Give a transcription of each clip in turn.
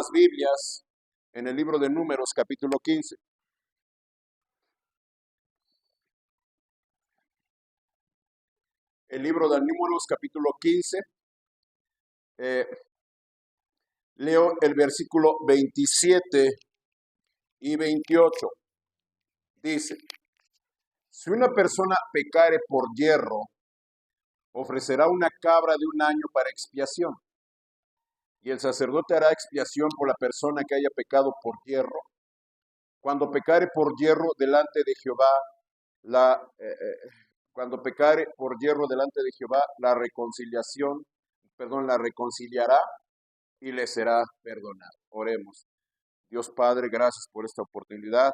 Las Biblias en el libro de Números, capítulo 15. El libro de Números, capítulo 15. eh, Leo el versículo 27 y 28. Dice: si una persona pecare por yerro, ofrecerá una cabra de un año para expiación. Y el sacerdote hará expiación por la persona que haya pecado por yerro. Cuando pecare por yerro delante de Jehová, cuando pecare por yerro delante de Jehová, la reconciliará y le será perdonado. Oremos. Dios Padre, gracias por esta oportunidad.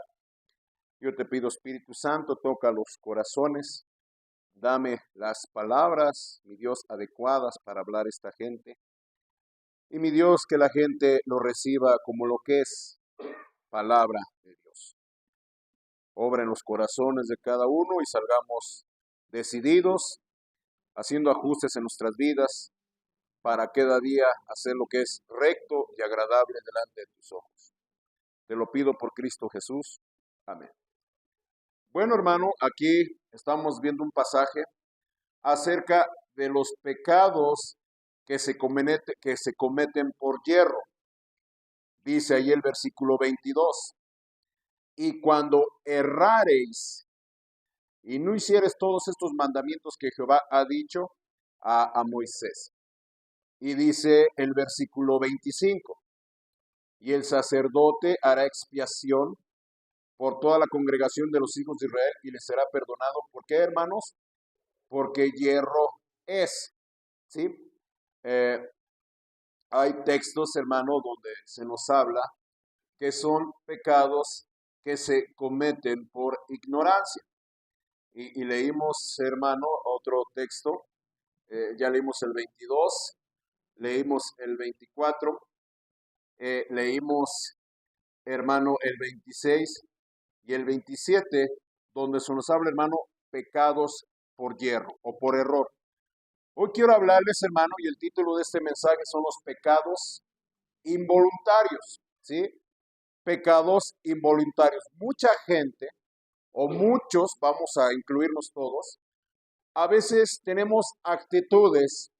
Yo te pido, Espíritu Santo, toca los corazones. Dame las palabras, mi Dios, adecuadas para hablar a esta gente. Y mi Dios, que la gente lo reciba como lo que es, palabra de Dios. Obra en los corazones de cada uno y salgamos decididos, haciendo ajustes en nuestras vidas para cada día hacer lo que es recto y agradable delante de tus ojos. Te lo pido por Cristo Jesús. Amén. Bueno, hermano, aquí estamos viendo un pasaje acerca de los pecados que se cometen por yerro. Dice ahí el versículo 22. Y cuando errareis y no hicieres todos estos mandamientos que Jehová ha dicho a Moisés. Y dice el versículo 25. Y el sacerdote hará expiación por toda la congregación de los hijos de Israel y les será perdonado. ¿Por qué, hermanos? Porque yerro es. ¿Sí? Hay textos, hermano, donde se nos habla que son pecados que se cometen por ignorancia. Y leímos, hermano, otro texto. Ya leímos el 22, leímos el 24, leímos, hermano, el 26 y el 27, donde se nos habla, hermano, pecados por yerro o por error. Hoy quiero hablarles, hermano, y el título de este mensaje son los pecados involuntarios, ¿sí? Pecados involuntarios. Mucha gente, o muchos, vamos a incluirnos todos, a veces tenemos actitudes,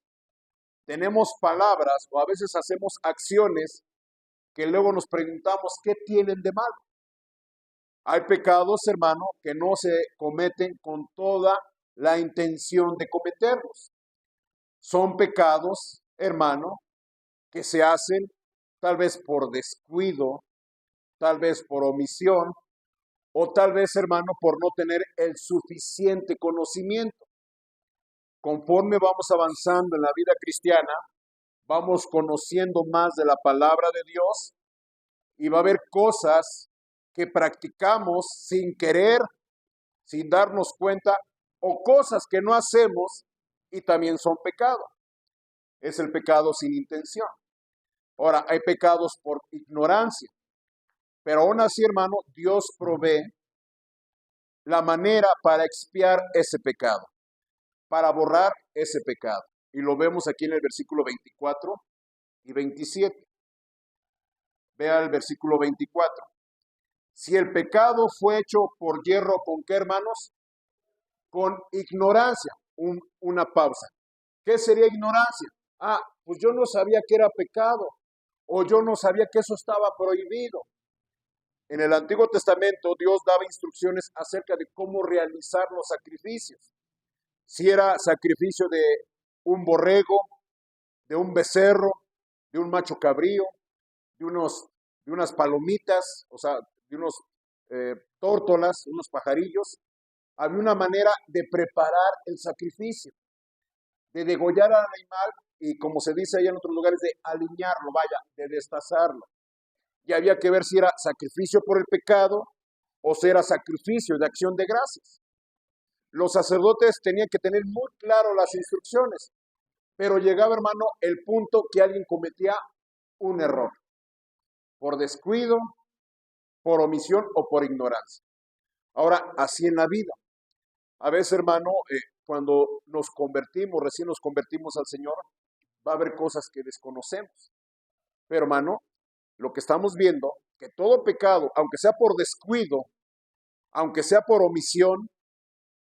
tenemos palabras, o a veces hacemos acciones que luego nos preguntamos, ¿qué tienen de malo? Hay pecados, hermano, que no se cometen con toda la intención de cometerlos. Son pecados, hermano, que se hacen tal vez por descuido, tal vez por omisión, o tal vez, hermano, por no tener el suficiente conocimiento. Conforme vamos avanzando en la vida cristiana, vamos conociendo más de la palabra de Dios y va a haber cosas que practicamos sin querer, sin darnos cuenta, o cosas que no hacemos y también son pecado. Es el pecado sin intención. Ahora, hay pecados por ignorancia, pero aún así, hermano, Dios provee la manera para expiar ese pecado, para borrar ese pecado. Y lo vemos aquí en el versículo 24 y 27. Vea el versículo 24. Si el pecado fue hecho por yerro, ¿con qué, hermanos? Con ignorancia. Una pausa. ¿Qué sería ignorancia? Pues yo no sabía que era pecado, o yo no sabía que eso estaba prohibido. En el Antiguo Testamento Dios daba instrucciones acerca de cómo realizar los sacrificios. Si era sacrificio de un borrego, de un becerro, de un macho cabrío, de unas palomitas, o sea, de unos tórtolas, unos pajarillos. Había una manera de preparar el sacrificio, de degollar al animal y, como se dice ahí en otros lugares, de aliñarlo, vaya, de destazarlo. Y había que ver si era sacrificio por el pecado o si era sacrificio de acción de gracias. Los sacerdotes tenían que tener muy claro las instrucciones, pero llegaba, hermano, el punto que alguien cometía un error, por descuido, por omisión o por ignorancia. Ahora, así en la vida. A veces, hermano, cuando recién nos convertimos al Señor, va a haber cosas que desconocemos. Pero, hermano, lo que estamos viendo, que todo pecado, aunque sea por descuido, aunque sea por omisión,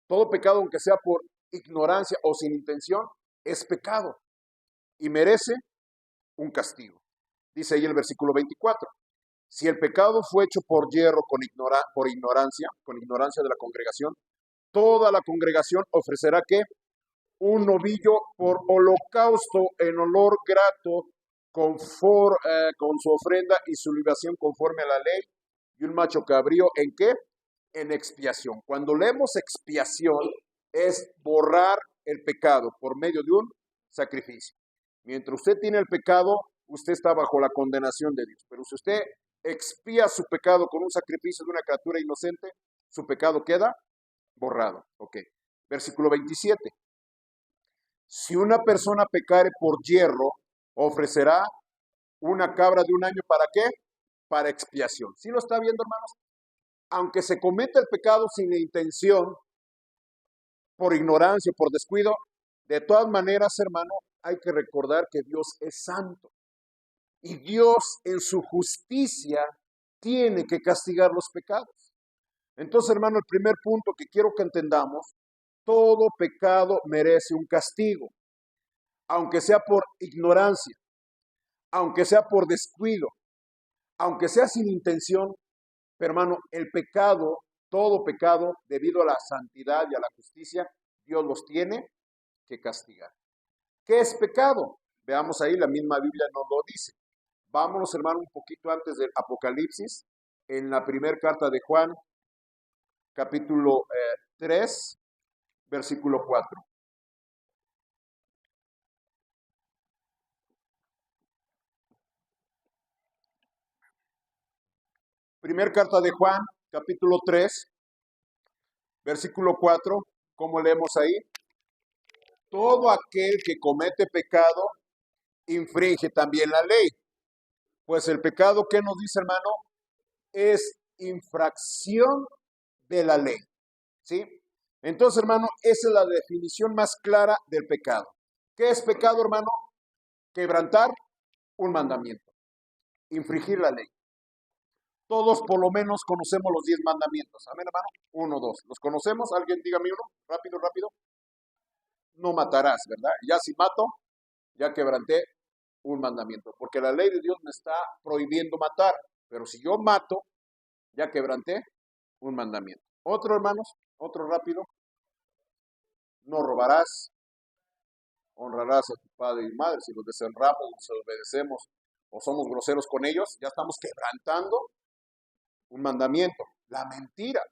todo pecado, aunque sea por ignorancia o sin intención, es pecado y merece un castigo. Dice ahí el versículo 24. Si el pecado fue hecho por hierro por ignorancia de la congregación, toda la congregación ofrecerá ¿qué? Un novillo por holocausto en olor grato con su ofrenda y su libación conforme a la ley, y un macho cabrío ¿en qué? En expiación. Cuando leemos expiación es borrar el pecado por medio de un sacrificio. Mientras usted tiene el pecado, usted está bajo la condenación de Dios. Pero si usted expía su pecado con un sacrificio de una criatura inocente, su pecado queda borrado. Ok. Versículo 27. Si una persona pecare por hierro, ofrecerá una cabra de un año, ¿para qué? Para expiación. ¿Sí lo está viendo, hermanos? Aunque se cometa el pecado sin intención, por ignorancia, por descuido, de todas maneras, hermano, hay que recordar que Dios es santo. Y Dios en su justicia tiene que castigar los pecados. Entonces, hermano, el primer punto que quiero que entendamos, todo pecado merece un castigo, aunque sea por ignorancia, aunque sea por descuido, aunque sea sin intención. Pero hermano, el pecado, todo pecado, debido a la santidad y a la justicia, Dios los tiene que castigar. ¿Qué es pecado? Veamos ahí, la misma Biblia nos lo dice. Vámonos, hermano, un poquito antes del Apocalipsis, en la primera carta de Juan, capítulo 3, versículo 4. Primera carta de Juan, capítulo 3, versículo 4, ¿cómo leemos ahí? Todo aquel que comete pecado infringe también la ley. Pues el pecado, ¿qué nos dice, hermano? Es infracción de la ley. ¿Sí? Entonces, hermano, esa es la definición más clara del pecado. ¿Qué es pecado, hermano? Quebrantar un mandamiento, infringir la ley. Todos por lo menos conocemos los 10 mandamientos. Amén, hermano. 1, 2. ¿Los conocemos? ¿Alguien dígame uno? Rápido, rápido. No matarás, ¿verdad? Ya si mato, ya quebranté un mandamiento. Porque la ley de Dios me está prohibiendo matar. Pero si yo mato, ya quebranté un mandamiento. Otro, hermanos, otro rápido. No robarás. Honrarás a tu padre y madre. Si los deshonramos, desobedecemos o somos groseros con ellos, ya estamos quebrantando un mandamiento. La mentira,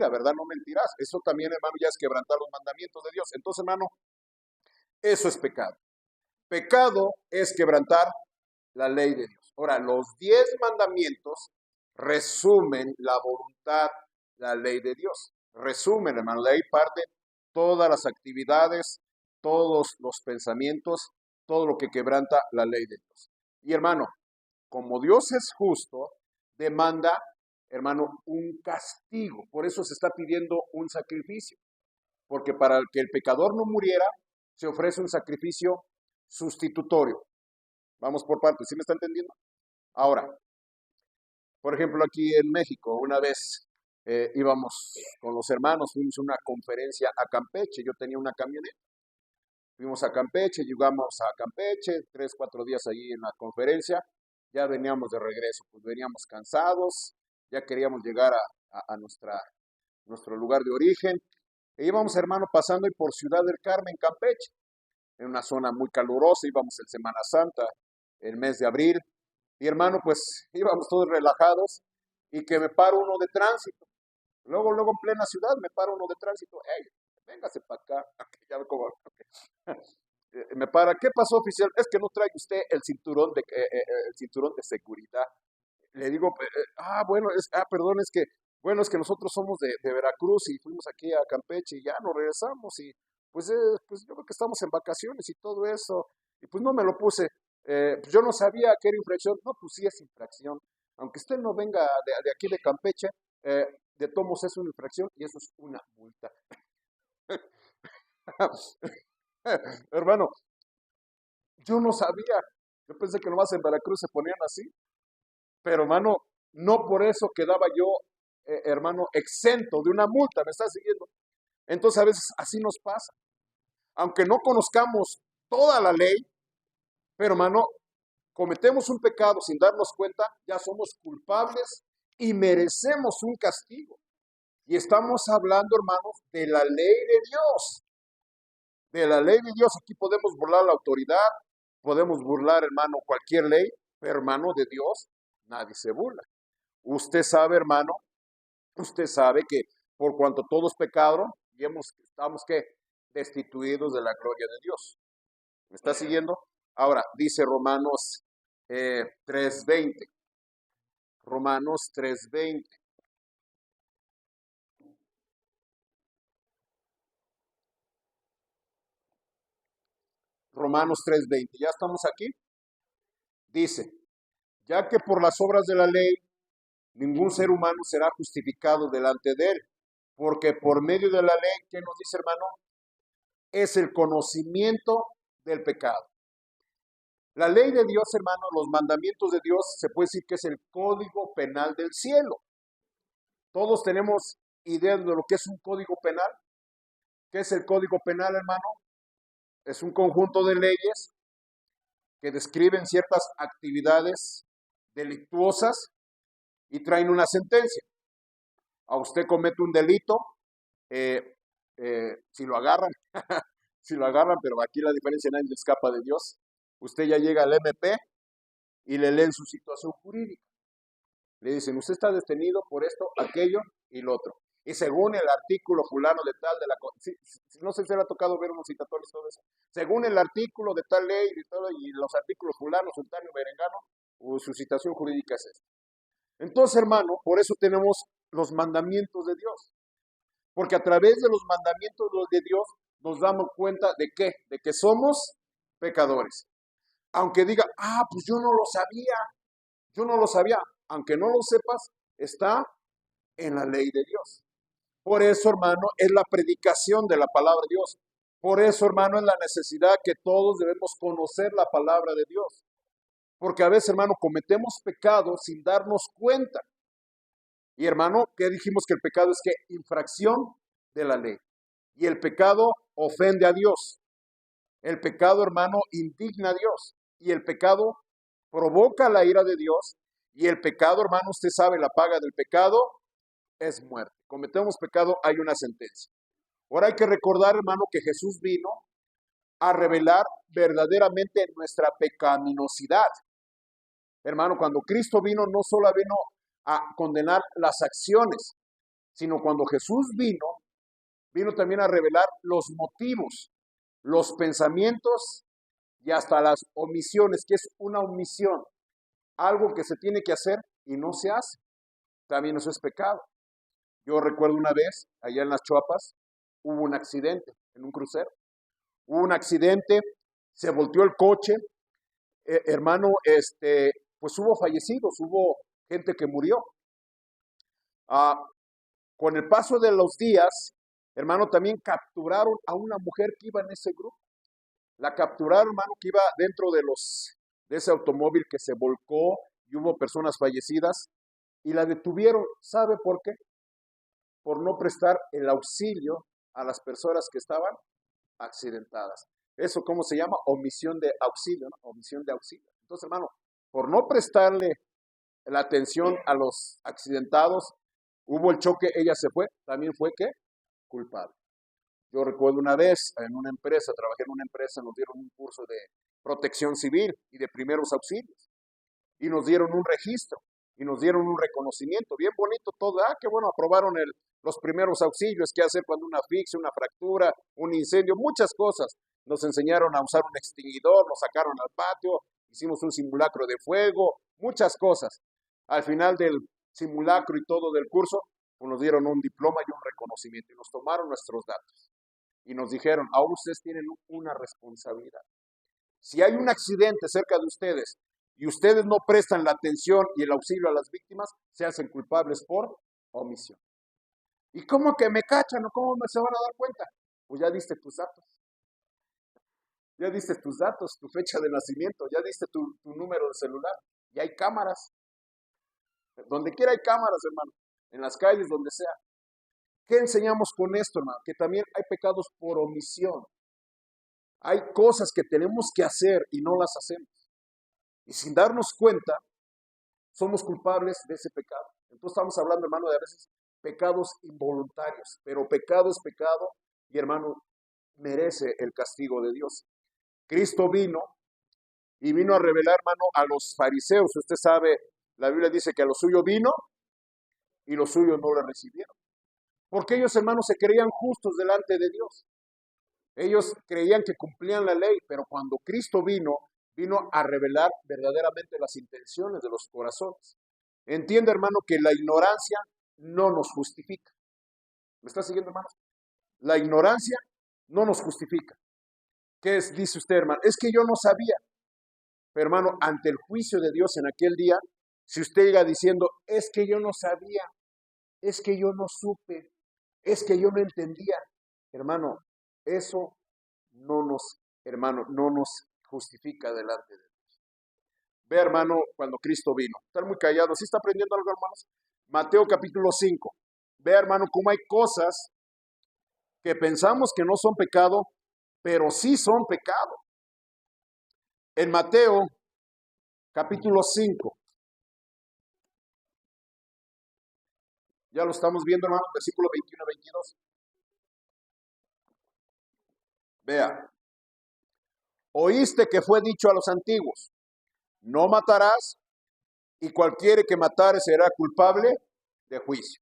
¿verdad? No mentirás. Eso también, hermano, ya es quebrantar los mandamientos de Dios. Entonces, hermano, eso es pecado. Pecado es quebrantar la ley de Dios. Ahora, los 10 mandamientos resumen la voluntad, la ley de Dios. Resumen, hermano, de ahí parte todas las actividades, todos los pensamientos, todo lo que quebranta la ley de Dios. Y hermano, como Dios es justo, demanda, hermano, un castigo. Por eso se está pidiendo un sacrificio. Porque para que el pecador no muriera, se ofrece un sacrificio sustitutorio. Vamos por partes, ¿sí me está entendiendo? Ahora, por ejemplo, aquí en México, una vez íbamos con los hermanos, fuimos a una conferencia a Campeche, yo tenía una camioneta. Fuimos a Campeche, llegamos a Campeche, 3, 4 días allí en la conferencia, ya veníamos de regreso, pues veníamos cansados, ya queríamos llegar a nuestro lugar de origen. E íbamos, hermano, pasando por Ciudad del Carmen, Campeche, en una zona muy calurosa, íbamos en Semana Santa, el mes de abril, y hermano, pues íbamos todos relajados, y que me paro uno de tránsito. Luego en plena ciudad me paro uno de tránsito. Hey, véngase para acá. Ya ve cómo, okay. Me para, ¿qué pasó, oficial? Es que no trae usted el cinturón de seguridad. Le digo, bueno, perdón, bueno, es que nosotros somos de Veracruz y fuimos aquí a Campeche y ya nos regresamos y pues yo creo que estamos en vacaciones y todo eso. Y pues no me lo puse. Pues yo no sabía que era infracción. No, pues sí es infracción. Aunque usted no venga de aquí de Campeche, de tomos es una infracción y eso es una multa. Hermano, yo no sabía. Yo pensé que nomás en Veracruz se ponían así, pero hermano, no por eso quedaba yo, hermano, exento de una multa, ¿me estás siguiendo? Entonces a veces así nos pasa. Aunque no conozcamos toda la ley, pero hermano, cometemos un pecado sin darnos cuenta, ya somos culpables y merecemos un castigo. Y estamos hablando, hermanos, de la ley de Dios. De la ley de Dios, aquí podemos burlar la autoridad, podemos burlar, hermano, cualquier ley, pero hermano, de Dios nadie se burla. Usted sabe, hermano, usted sabe que por cuanto todos pecaron, y estamos que destituidos de la gloria de Dios. ¿Me está siguiendo? Ahora, dice Romanos 3:20. Romanos 3:20. Romanos 3:20. ¿Ya estamos aquí? Dice, ya que por las obras de la ley ningún ser humano será justificado delante de él, porque por medio de la ley, ¿qué nos dice, hermano? Es el conocimiento del pecado. La ley de Dios, hermano, los mandamientos de Dios, se puede decir que es el código penal del cielo. Todos tenemos idea de lo que es un código penal. ¿Qué es el código penal, hermano? Es un conjunto de leyes que describen ciertas actividades delictuosas y traen una sentencia. A usted comete un delito, si lo agarran, si lo agarran, pero aquí la diferencia nadie le escapa de Dios. Usted ya llega al MP y le leen su situación jurídica. Le dicen, usted está detenido por esto, aquello y lo otro. Y según el artículo fulano de tal, no sé si le ha tocado ver unos citatorios y todo eso. Según el artículo de tal ley y los artículos fulano, sultano y berengano, su citación jurídica es esta. Entonces, hermano, por eso tenemos los mandamientos de Dios. Porque a través de los mandamientos de Dios nos damos cuenta de qué, de que somos pecadores. Aunque diga, pues yo no lo sabía, aunque no lo sepas, está en la ley de Dios. Por eso, hermano, es la predicación de la palabra de Dios. Por eso, hermano, es la necesidad que todos debemos conocer la palabra de Dios. Porque a veces, hermano, cometemos pecados sin darnos cuenta. Y hermano, ¿qué dijimos que el pecado es que infracción de la ley? Y el pecado ofende a Dios. El pecado, hermano, indigna a Dios. Y el pecado provoca la ira de Dios. Y el pecado, hermano, usted sabe, la paga del pecado es muerte. Cometemos pecado, hay una sentencia. Ahora hay que recordar, hermano, que Jesús vino a revelar verdaderamente nuestra pecaminosidad. Hermano, cuando Cristo vino, no solo vino a condenar las acciones, sino cuando Jesús vino también a revelar los motivos, los pensamientos y hasta las omisiones, que es una omisión, algo que se tiene que hacer y no se hace. También eso es pecado. Yo recuerdo una vez, allá en las Chuapas, hubo un accidente en un crucero. Hubo un accidente, se volteó el coche, hermano, pues hubo fallecidos, hubo gente que murió. Ah, con el paso de los días, hermano, también capturaron a una mujer que iba en ese grupo. La capturaron, hermano, que iba dentro de ese automóvil que se volcó y hubo personas fallecidas y la detuvieron. ¿Sabe por qué? Por no prestar el auxilio a las personas que estaban accidentadas. ¿Eso cómo se llama? Omisión de auxilio, ¿no? Omisión de auxilio. Entonces, hermano, por no prestarle la atención a los accidentados, hubo el choque, ella se fue, también fue ¿qué? Culpable. Yo recuerdo una vez en una empresa, trabajé en una empresa, nos dieron un curso de protección civil y de primeros auxilios. Y nos dieron un registro y nos dieron un reconocimiento. Bien bonito todo. Qué bueno, aprobaron los primeros auxilios, qué hacer cuando una asfixia, una fractura, un incendio, muchas cosas. Nos enseñaron a usar un extinguidor, nos sacaron al patio, hicimos un simulacro de fuego, muchas cosas. Al final del simulacro y todo del curso, pues nos dieron un diploma y un reconocimiento y nos tomaron nuestros datos y nos dijeron, ahora ustedes tienen una responsabilidad. Si hay un accidente cerca de ustedes y ustedes no prestan la atención y el auxilio a las víctimas, se hacen culpables por omisión. ¿Y cómo que me cachan o cómo se van a dar cuenta? Pues ya diste tus datos. Ya diste tus datos, tu fecha de nacimiento, ya diste tu número de celular. Y hay cámaras. Donde quiera hay cámaras, hermano. En las calles, donde sea. ¿Qué enseñamos con esto, hermano? Que también hay pecados por omisión. Hay cosas que tenemos que hacer y no las hacemos. Y sin darnos cuenta, somos culpables de ese pecado. Entonces estamos hablando, hermano, de a veces pecados involuntarios. Pero pecado es pecado y, hermano, merece el castigo de Dios. Cristo vino y vino a revelar, hermano, a los fariseos. Usted sabe, la Biblia dice que a lo suyo vino y los suyos no le recibieron. Porque ellos, hermanos, se creían justos delante de Dios. Ellos creían que cumplían la ley, pero cuando Cristo vino a revelar verdaderamente las intenciones de los corazones. Entiende, hermano, que la ignorancia no nos justifica. ¿Me está siguiendo, hermano? La ignorancia no nos justifica. ¿Qué dice usted, hermano? Es que yo no sabía. Pero, hermano, ante el juicio de Dios en aquel día, si usted llega diciendo, es que yo no sabía, es que yo no supe, es que yo no entendía, hermano, eso no nos justifica delante de Dios. Ve, hermano, cuando Cristo vino. Están muy callados. ¿Sí está aprendiendo algo, hermanos? Mateo capítulo 5. Ve, hermano, cómo hay cosas que pensamos que no son pecado, pero sí son pecado. En Mateo capítulo 5. Ya lo estamos viendo, hermano, versículo 21 a 22. Vea. Oíste que fue dicho a los antiguos, no matarás, y cualquiera que matare será culpable de juicio.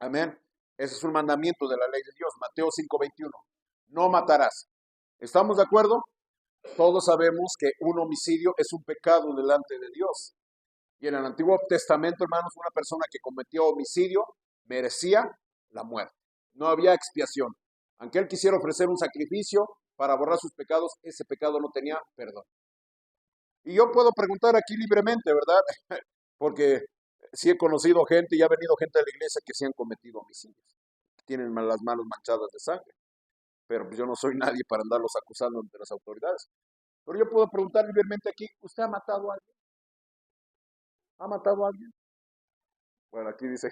Amén. Ese es un mandamiento de la ley de Dios. Mateo 5:21. No matarás. ¿Estamos de acuerdo? Todos sabemos que un homicidio es un pecado delante de Dios. Y en el Antiguo Testamento, hermanos, una persona que cometió homicidio merecía la muerte. No había expiación. Aunque él quisiera ofrecer un sacrificio para borrar sus pecados, ese pecado no tenía perdón. Y yo puedo preguntar aquí libremente, ¿verdad? Porque sí he conocido gente y ha venido gente a la iglesia que sí han cometido homicidios, tienen las manos manchadas de sangre, pero pues yo no soy nadie para andarlos acusando ante las autoridades. Pero yo puedo preguntar libremente aquí, ¿usted ha matado a alguien? ¿Ha matado a alguien? Bueno, aquí dice,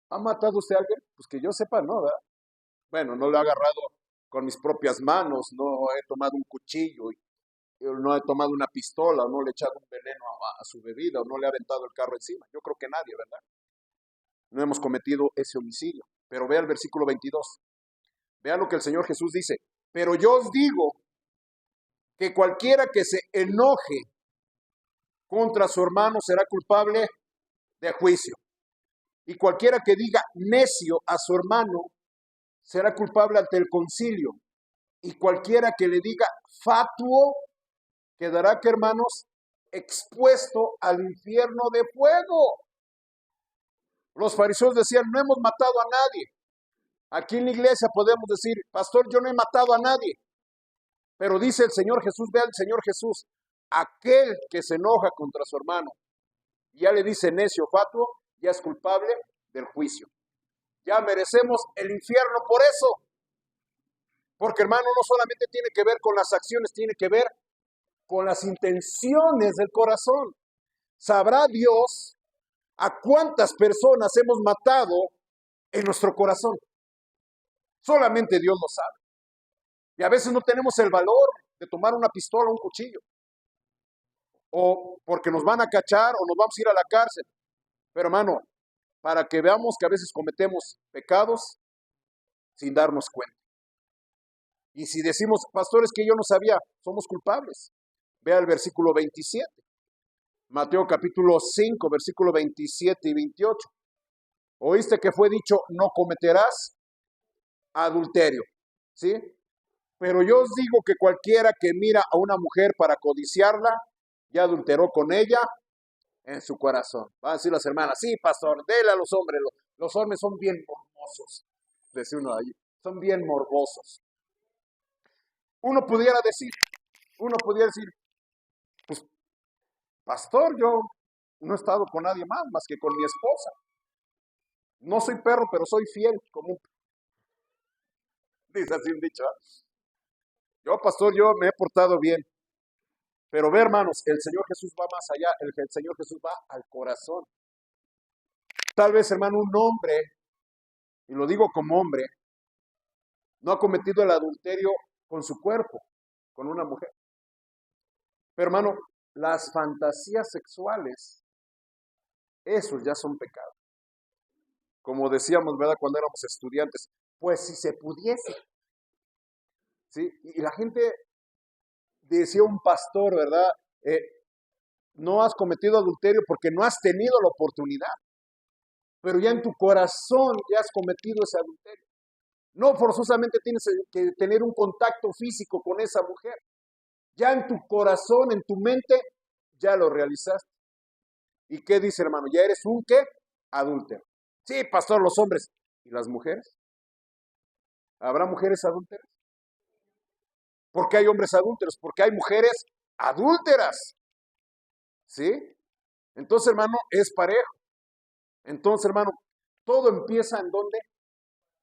¿ha matado usted a alguien? Pues que yo sepa, no, ¿verdad? Bueno, no lo he agarrado con mis propias manos, no he tomado un cuchillo, no he tomado una pistola, o no le he echado un veneno a su bebida, o no le he aventado el carro encima. Yo creo que nadie, ¿verdad? No hemos cometido ese homicidio. Pero vea el versículo 22. Vea lo que el Señor Jesús dice. Pero yo os digo que cualquiera que se enoje contra su hermano será culpable de juicio. Y cualquiera que diga necio a su hermano será culpable ante el concilio. Y cualquiera que le diga fatuo quedará, que hermanos, expuesto al infierno de fuego. Los fariseos decían, no hemos matado a nadie. Aquí en la iglesia podemos decir, pastor, yo no he matado a nadie. Pero dice el Señor Jesús, vea el Señor Jesús, aquel que se enoja contra su hermano, ya le dice necio, fatuo, ya es culpable del juicio. Ya merecemos el infierno por eso. Porque, hermano, no solamente tiene que ver con las acciones, tiene que ver con las intenciones del corazón. Sabrá Dios a cuántas personas hemos matado en nuestro corazón. Solamente Dios lo sabe. Y a veces no tenemos el valor de tomar una pistola o un cuchillo. O porque nos van a cachar o nos vamos a ir a la cárcel. Pero, hermano, para que veamos que a veces cometemos pecados sin darnos cuenta. Y si decimos, pastores, que yo no sabía, somos culpables. Vea el versículo 27. Mateo capítulo 5, versículo 27 y 28. Oíste que fue dicho, no cometerás adulterio. ¿Sí? Pero yo os digo que cualquiera que mira a una mujer para codiciarla, ya adulteró con ella en su corazón. Van a decir las hermanas, sí, pastor, dele a los hombres. Los hombres son bien morbosos. Decía uno allí, son bien morbosos. Uno pudiera decir, pues, pastor, yo no he estado con nadie más que con mi esposa. No soy perro, pero soy fiel, como Dice así un dicho. Yo, pastor, yo me he portado bien. Pero ve, hermanos, el Señor Jesús va más allá. El Señor Jesús va al corazón. Tal vez, hermano, un hombre, y lo digo como hombre, no ha cometido el adulterio con su cuerpo, con una mujer. Pero, hermano, las fantasías sexuales, esos ya son pecados. Como decíamos, ¿verdad? Cuando éramos estudiantes, pues si se pudiese. ¿Sí? Y la gente, decía un pastor, ¿verdad? Eh, no has cometido adulterio porque no has tenido la oportunidad, pero ya en tu corazón ya has cometido ese adulterio. No forzosamente tienes que tener un contacto físico con esa mujer. Ya en tu corazón, en tu mente, ya lo realizaste. ¿Y qué dice, hermano? Ya eres un ¿qué? Adúltero. Sí, pastor, los hombres. ¿Y las mujeres? ¿Habrá mujeres adúlteras? ¿Por qué hay hombres adúlteros? Porque hay mujeres adúlteras. ¿Sí? Entonces, hermano, es parejo. Entonces, hermano, todo empieza ¿en dónde?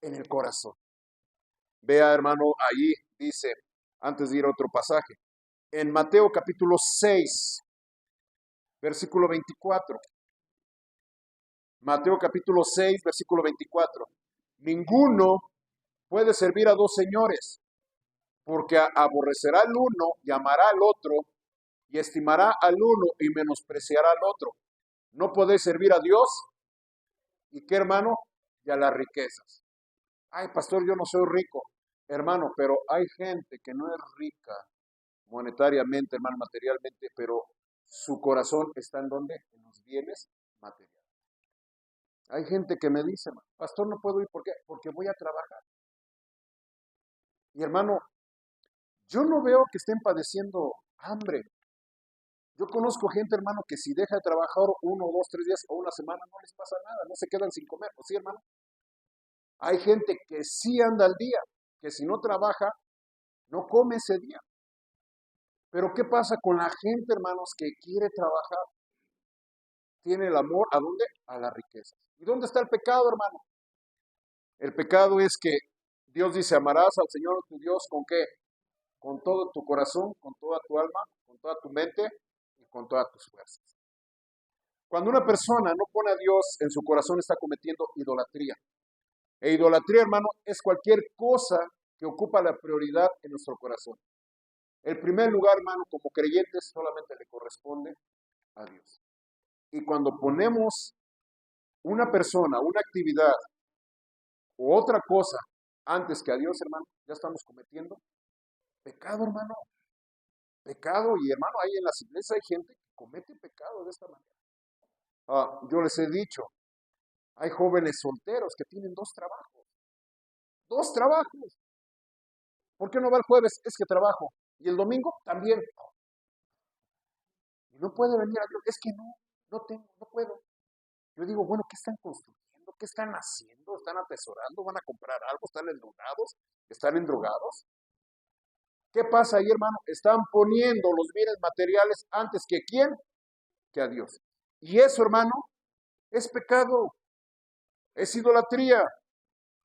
En el corazón. Vea, hermano, allí dice, antes de ir a otro pasaje, en Mateo capítulo 6, versículo 24. Mateo capítulo 6, versículo 24. Ninguno puede servir a dos señores, porque aborrecerá al uno y amará al otro, y estimará al uno y menospreciará al otro. No podéis servir a Dios y qué, hermano, y a las riquezas. Ay, pastor, yo no soy rico, hermano, pero hay gente que no es rica monetariamente, hermano, materialmente, pero su corazón está en donde? En los bienes materiales. Hay gente que me dice, pastor, no puedo ir, ¿por qué? Porque voy a trabajar. Y hermano, yo no veo que estén padeciendo hambre. Yo conozco gente, hermano, que si deja de trabajar 1, 2, 3 días o una semana, no les pasa nada, no se quedan sin comer, ¿o sí, hermano? Hay gente que sí anda al día, que si no trabaja, no come ese día. Pero ¿qué pasa con la gente, hermanos, que quiere trabajar? Tiene el amor, ¿a dónde? A las riquezas. ¿Y dónde está el pecado, hermano? El pecado es que Dios dice, amarás al Señor tu Dios ¿con qué? Con todo tu corazón, con toda tu alma, con toda tu mente y con todas tus fuerzas. Cuando una persona no pone a Dios en su corazón, está cometiendo idolatría. E idolatría, hermano, es cualquier cosa que ocupa la prioridad en nuestro corazón. El primer lugar, hermano, como creyentes, solamente le corresponde a Dios. Y cuando ponemos una persona, una actividad o otra cosa antes que a Dios, hermano, ya estamos cometiendo pecado, hermano. Pecado. Y hermano, ahí en las iglesias hay gente que comete pecado de esta manera. Yo les he dicho, hay jóvenes solteros que tienen dos trabajos. Dos trabajos. ¿Por qué no va el jueves? Es que trabajo. Y el domingo también. Y no puede venir a Dios. Es que no tengo, no puedo. Yo digo, bueno, ¿qué están construyendo? ¿Qué están haciendo? ¿Están atesorando? ¿Van a comprar algo? ¿Están endeudados? ¿Están endrogados? ¿Qué pasa ahí, hermano? Están poniendo los bienes materiales antes que quién, que a Dios. Y eso, hermano, es pecado, es idolatría.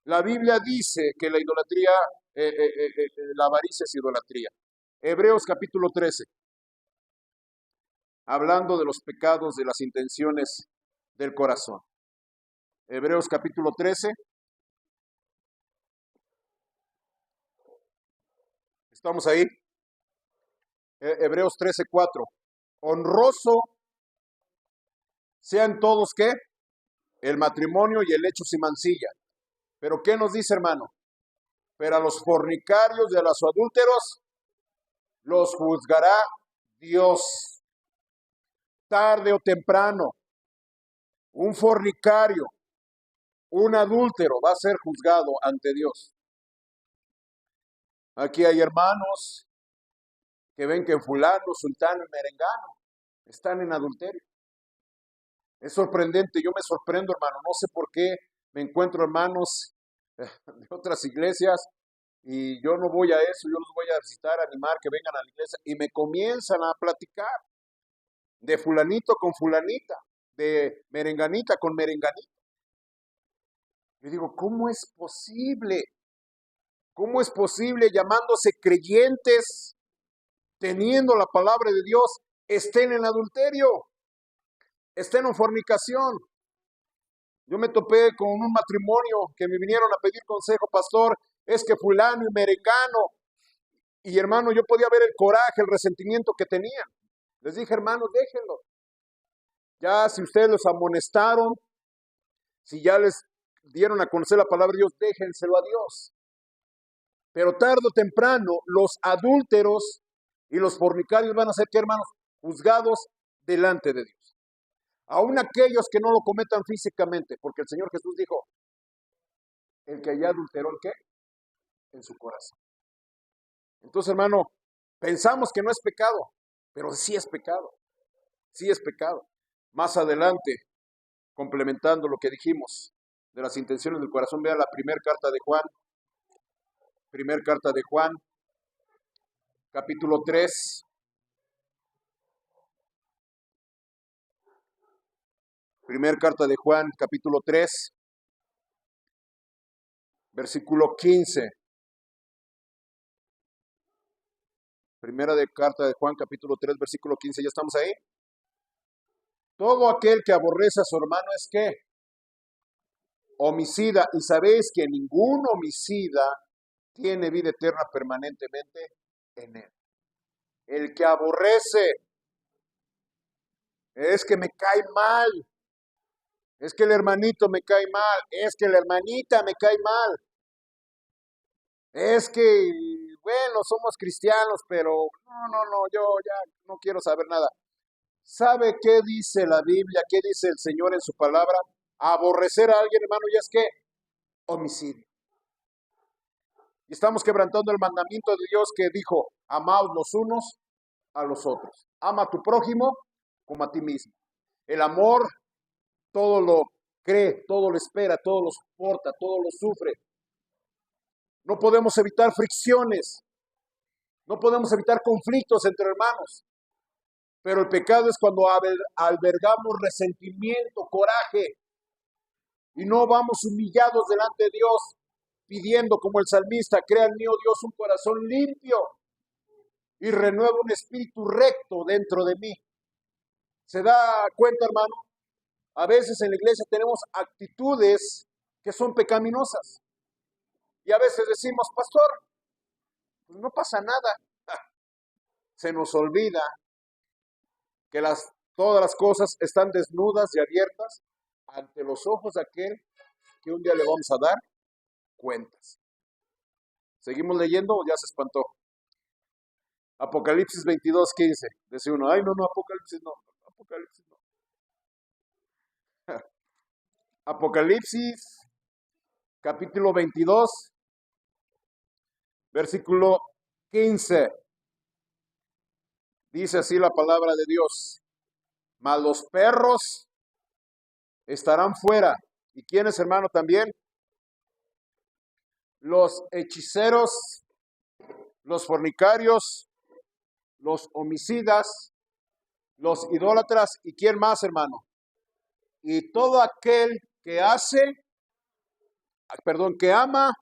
La Biblia dice que la idolatría, la avaricia es idolatría. Hebreos capítulo 13, hablando de los pecados de las intenciones del corazón. Hebreos capítulo 13, estamos ahí. Hebreos 13, 4. Honroso sean todos, ¿qué? El matrimonio y el hecho sin mancilla. Pero ¿qué nos dice, hermano? Pero a los fornicarios y a los adúlteros los juzgará Dios. Tarde o temprano, un fornicario, un adúltero va a ser juzgado ante Dios. Aquí hay hermanos que ven que fulano, sultano y merengano están en adulterio. Es sorprendente, yo me sorprendo, hermano, no sé por qué me encuentro hermanos de otras iglesias y yo no voy a eso, yo los voy a visitar, animar que vengan a la iglesia y me comienzan a platicar de fulanito con fulanita, de merenganita con merenganita. Yo digo, ¿cómo es posible? ¿Cómo es posible, llamándose creyentes, teniendo la palabra de Dios, estén en adulterio, estén en fornicación? Yo me topé con un matrimonio que me vinieron a pedir consejo, pastor, es que fulano y merengano. Y hermano, yo podía ver el coraje, el resentimiento que tenían. Les dije, hermanos, déjenlo. Ya si ustedes los amonestaron, si ya les dieron a conocer la palabra de Dios, déjenselo a Dios. Pero tarde o temprano, los adúlteros y los fornicarios van a ser, ¿qué, hermanos? Juzgados delante de Dios. Aún aquellos que no lo cometan físicamente, porque el Señor Jesús dijo, el que haya adulteró, ¿el qué? En su corazón. Entonces, hermano, pensamos que no es pecado, pero sí es pecado. Sí es pecado. Más adelante, complementando lo que dijimos de las intenciones del corazón, vea la primera carta de Juan. Primera carta de Juan, capítulo 3. Primera carta de Juan, capítulo 3, versículo 15. Primera de carta de Juan, capítulo 3, versículo 15. ¿Ya estamos ahí? Todo aquel que aborrece a su hermano es ¿qué? Homicida. Y sabéis que ningún homicida tiene vida eterna permanentemente en él. El que aborrece es que me cae mal. Es que el hermanito me cae mal. Es que la hermanita me cae mal. Es que, bueno, somos cristianos, pero no, yo ya no quiero saber nada. ¿Sabe qué dice la Biblia? ¿Qué dice el Señor en su palabra? Aborrecer a alguien, hermano, ya es que homicidio. Y estamos quebrantando el mandamiento de Dios que dijo, amaos los unos a los otros. Ama a tu prójimo como a ti mismo. El amor todo lo cree, todo lo espera, todo lo soporta, todo lo sufre. No podemos evitar fricciones, no podemos evitar conflictos entre hermanos, pero el pecado es cuando albergamos resentimiento, coraje, y no vamos humillados delante de Dios, pidiendo como el salmista, crea en mí, oh Dios, un corazón limpio y renueva un espíritu recto dentro de mí. ¿Se da cuenta, hermano? A veces en la iglesia tenemos actitudes que son pecaminosas. Y a veces decimos, pastor, pues no pasa nada. Se nos olvida que todas las cosas están desnudas y abiertas ante los ojos de aquel que un día le vamos a dar cuentas. ¿Seguimos leyendo o ya se espantó? Apocalipsis 22:15. Dice uno, ay, no, Apocalipsis no. Apocalipsis no. Apocalipsis, capítulo 22, versículo 15. Dice así la palabra de Dios. Mas los perros estarán fuera. ¿Y quiénes, hermano, también? Los hechiceros, los fornicarios, los homicidas, los idólatras. ¿Y quién más, hermano? Y todo aquel que que ama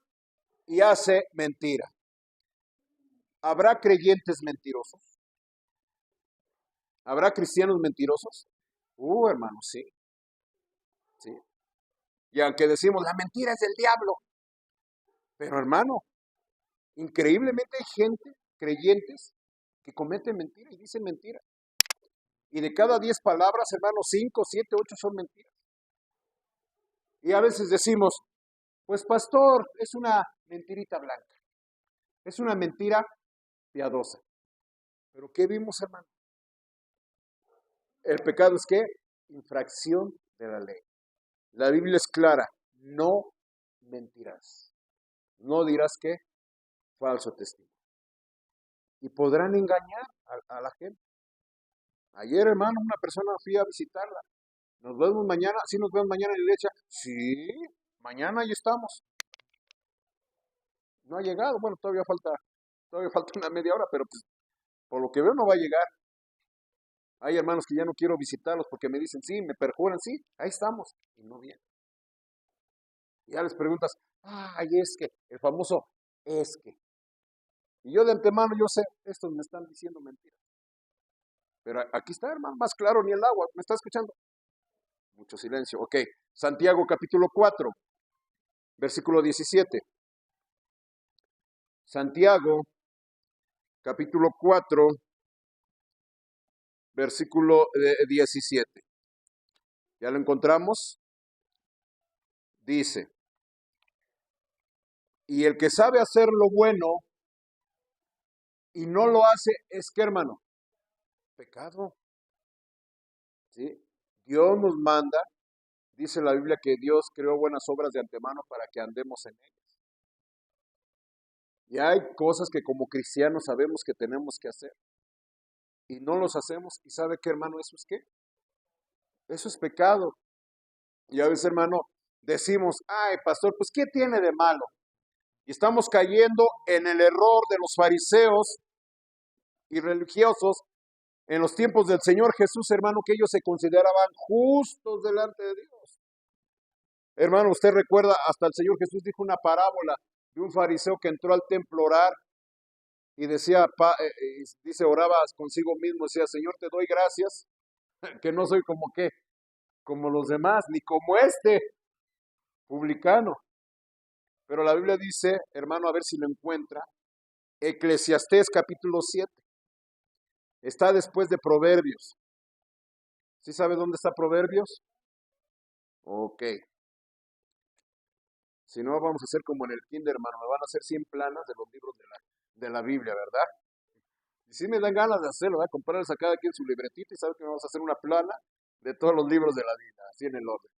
y hace mentira. ¿Habrá creyentes mentirosos? ¿Habrá cristianos mentirosos? Hermano, sí. Sí. Y aunque decimos, la mentira es del diablo. Pero hermano, increíblemente hay gente, creyentes, que cometen mentira y dicen mentira. Y de cada 10 palabras, hermano, 5, 7, 8 son mentiras. Y a veces decimos, pues pastor, es una mentirita blanca. Es una mentira piadosa. Pero ¿qué vimos, hermano? El pecado es ¿qué? Infracción de la ley. La Biblia es clara, no mentirás. No dirás ¿qué? Falso testimonio. Y podrán engañar a la gente. Ayer, hermano, una persona fui a visitarla. Nos vemos mañana, sí nos vemos mañana en la iglesia. Sí, mañana ahí estamos. No ha llegado, bueno, todavía falta una media hora, pero pues por lo que veo no va a llegar. Hay hermanos que ya no quiero visitarlos porque me dicen, sí, me perjuran, sí, ahí estamos, y no vienen. Y ya les preguntas, ay, es que el famoso es que. Y yo de antemano, yo sé, estos me están diciendo mentiras. Pero aquí está, hermano, más claro ni el agua. ¿Me está escuchando? Mucho silencio. Ok. Santiago capítulo 4, versículo 17. Santiago capítulo 4, versículo 17. ¿Ya lo encontramos? Dice, y el que sabe hacer lo bueno y no lo hace, es que, hermano, pecado. ¿Sí? Dios nos manda, dice la Biblia, que Dios creó buenas obras de antemano para que andemos en ellas. Y hay cosas que como cristianos sabemos que tenemos que hacer y no los hacemos. ¿Y sabe qué, hermano? ¿Eso es qué? Eso es pecado. Y a veces, hermano, decimos, ay, pastor, pues ¿qué tiene de malo? Y estamos cayendo en el error de los fariseos y religiosos en los tiempos del Señor Jesús, hermano, que ellos se consideraban justos delante de Dios. Hermano, usted recuerda, hasta el Señor Jesús dijo una parábola de un fariseo que entró al templo a orar y decía, dice, oraba consigo mismo, decía, Señor, te doy gracias, que no soy como qué, como los demás, ni como este publicano. Pero la Biblia dice, hermano, a ver si lo encuentra, Eclesiastés capítulo 7, está después de Proverbios. ¿Sí sabe dónde está Proverbios? Ok. Si no, vamos a hacer como en el kinder, hermano, me van a hacer 100 planas de los libros de la Biblia, ¿verdad? Y sí me dan ganas de hacerlo, ¿verdad? Comprarles a cada quien su libretita y saber que vamos a hacer una plana de todos los libros de la Biblia, así en el orden.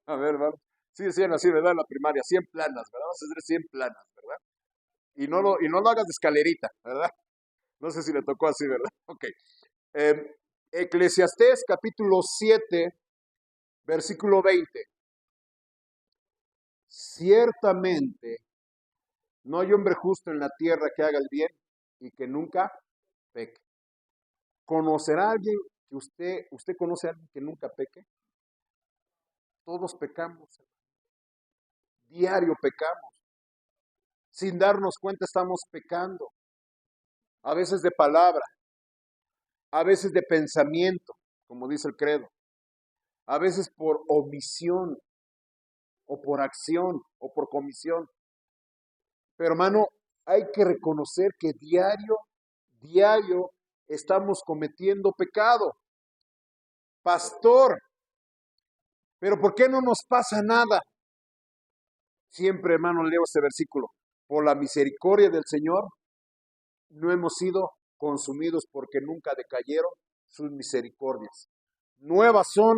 A ver, ¿verdad? Sí, decían así, ¿verdad? En la primaria, 100 planas, ¿verdad? Vamos a hacer 100 planas, ¿verdad? Y no lo hagas de escalerita, ¿verdad? No sé si le tocó así, ¿verdad? Ok. Eh, Eclesiastés capítulo 7, versículo 20. Ciertamente no hay hombre justo en la tierra que haga el bien y que nunca peque. ¿Conocerá a alguien que usted conoce a alguien que nunca peque? Todos pecamos, diario pecamos. Sin darnos cuenta estamos pecando. A veces de palabra, a veces de pensamiento, como dice el credo. A veces por omisión o por acción o por comisión. Pero hermano, hay que reconocer que diario estamos cometiendo pecado. Pastor, pero ¿por qué no nos pasa nada? Siempre, hermano, leo este versículo. Por la misericordia del Señor, no hemos sido consumidos porque nunca decayeron sus misericordias. Nuevas son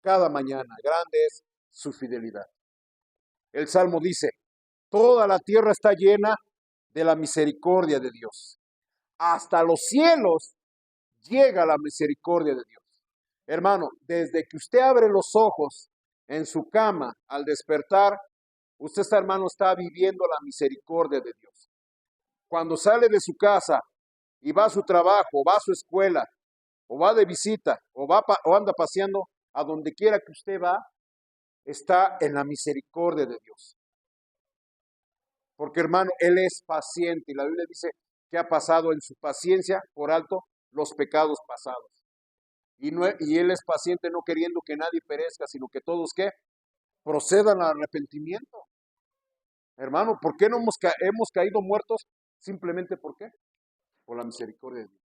cada mañana, grande es su fidelidad. El Salmo dice, toda la tierra está llena de la misericordia de Dios. Hasta los cielos llega la misericordia de Dios. Hermano, desde que usted abre los ojos en su cama al despertar, usted, hermano, está viviendo la misericordia de Dios. Cuando sale de su casa y va a su trabajo, va a su escuela, o va de visita, o anda paseando, a donde quiera que usted va, está en la misericordia de Dios. Porque, hermano, Él es paciente y la Biblia dice que ha pasado en su paciencia por alto los pecados pasados. Y Él es paciente no queriendo que nadie perezca, sino que todos, ¿qué? Procedan al arrepentimiento. Hermano, ¿por qué no hemos caído muertos? Simplemente ¿por qué? Por la misericordia de Dios.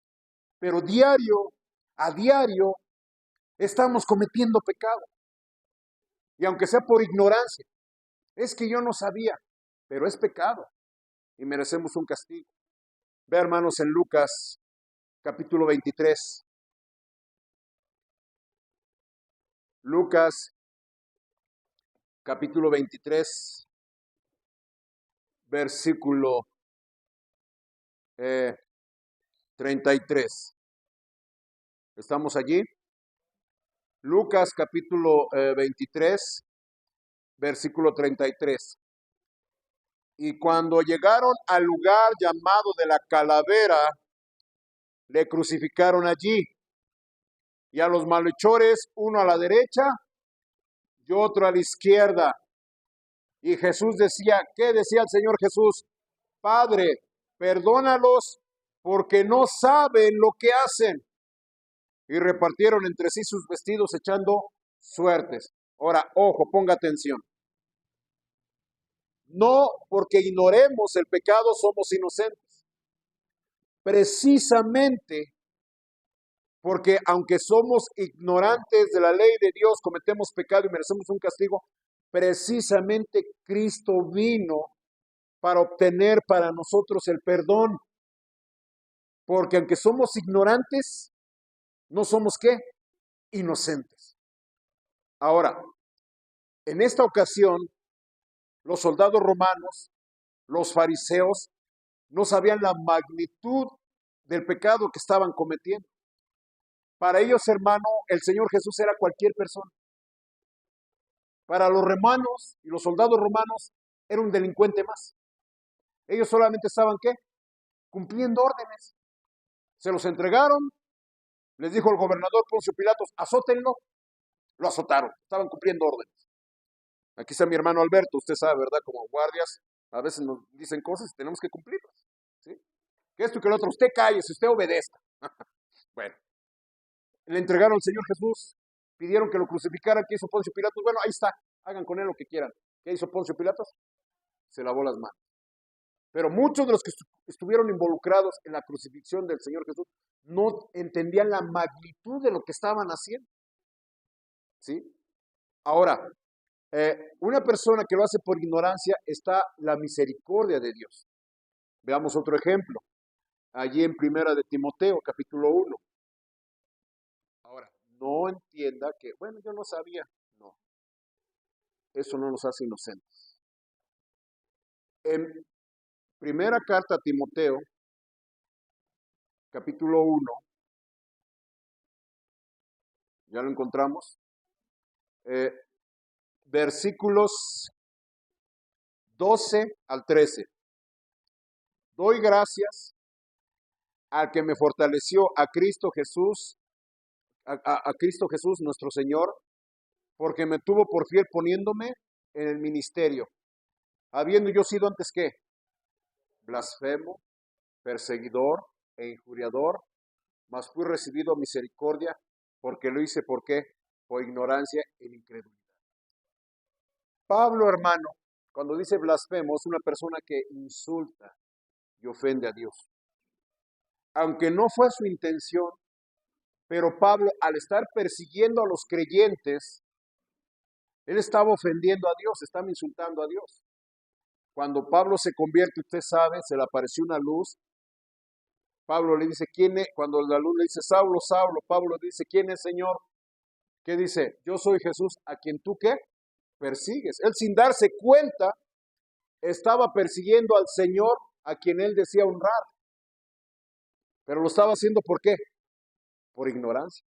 Pero a diario, estamos cometiendo pecado. Y aunque sea por ignorancia, es que yo no sabía, pero es pecado y merecemos un castigo. Ve, hermanos, en Lucas capítulo 23. Lucas capítulo 23, versículo 33. ¿Estamos allí? Lucas capítulo 23, versículo 33. Y cuando llegaron al lugar llamado de la calavera, le crucificaron allí. Y a los malhechores, uno a la derecha y otro a la izquierda. Y Jesús decía, ¿qué decía el Señor Jesús? Padre, perdónalos porque no saben lo que hacen. Y repartieron entre sí sus vestidos echando suertes. Ahora, ojo, ponga atención. No porque ignoremos el pecado somos inocentes. Precisamente porque aunque somos ignorantes de la ley de Dios, cometemos pecado y merecemos un castigo, precisamente Cristo vino para obtener para nosotros el perdón. Porque aunque somos ignorantes, no somos ¿qué? Inocentes. Ahora, en esta ocasión, los soldados romanos, los fariseos, no sabían la magnitud del pecado que estaban cometiendo. Para ellos, hermano, el Señor Jesús era cualquier persona. Para los romanos y los soldados romanos, era un delincuente más. Ellos solamente estaban, ¿qué? Cumpliendo órdenes. Se los entregaron, les dijo el gobernador Poncio Pilatos, azótenlo, lo azotaron, estaban cumpliendo órdenes. Aquí está mi hermano Alberto, usted sabe, ¿verdad? Como guardias, a veces nos dicen cosas y tenemos que cumplirlas, ¿sí? Que esto y que lo otro, usted cállese, usted obedezca. Bueno, le entregaron al Señor Jesús, pidieron que lo crucificaran, ¿qué hizo Poncio Pilatos? Bueno, ahí está, hagan con él lo que quieran. ¿Qué hizo Poncio Pilatos? Se lavó las manos. Pero muchos de los que estuvieron involucrados en la crucifixión del Señor Jesús no entendían la magnitud de lo que estaban haciendo, ¿sí? Ahora, una persona que lo hace por ignorancia está la misericordia de Dios. Veamos otro ejemplo. Allí en Primera de Timoteo, capítulo 1. Ahora, no entienda que, bueno, yo no sabía. No, eso no nos hace inocentes. En Primera carta a Timoteo, capítulo 1, ya lo encontramos, versículos 12 al 13. Doy gracias al que me fortaleció, a Cristo Jesús, a Cristo Jesús nuestro Señor, porque me tuvo por fiel poniéndome en el ministerio, habiendo yo sido antes ¿qué? Blasfemo, perseguidor e injuriador, mas fui recibido a misericordia, porque lo hice, ¿por qué? Por ignorancia e incredulidad. Pablo, hermano, cuando dice blasfemo, es una persona que insulta y ofende a Dios. Aunque no fue su intención, pero Pablo, al estar persiguiendo a los creyentes, él estaba ofendiendo a Dios, estaba insultando a Dios. Cuando Pablo se convierte, usted sabe, se le apareció una luz. Pablo le dice, ¿quién es? Cuando la luz le dice, Saulo, Saulo, Pablo le dice, ¿quién es, Señor? ¿Qué dice? Yo soy Jesús, a quien tú, ¿qué? Persigues. Él sin darse cuenta, estaba persiguiendo al Señor a quien él decía honrar. Pero lo estaba haciendo, ¿por qué? Por ignorancia.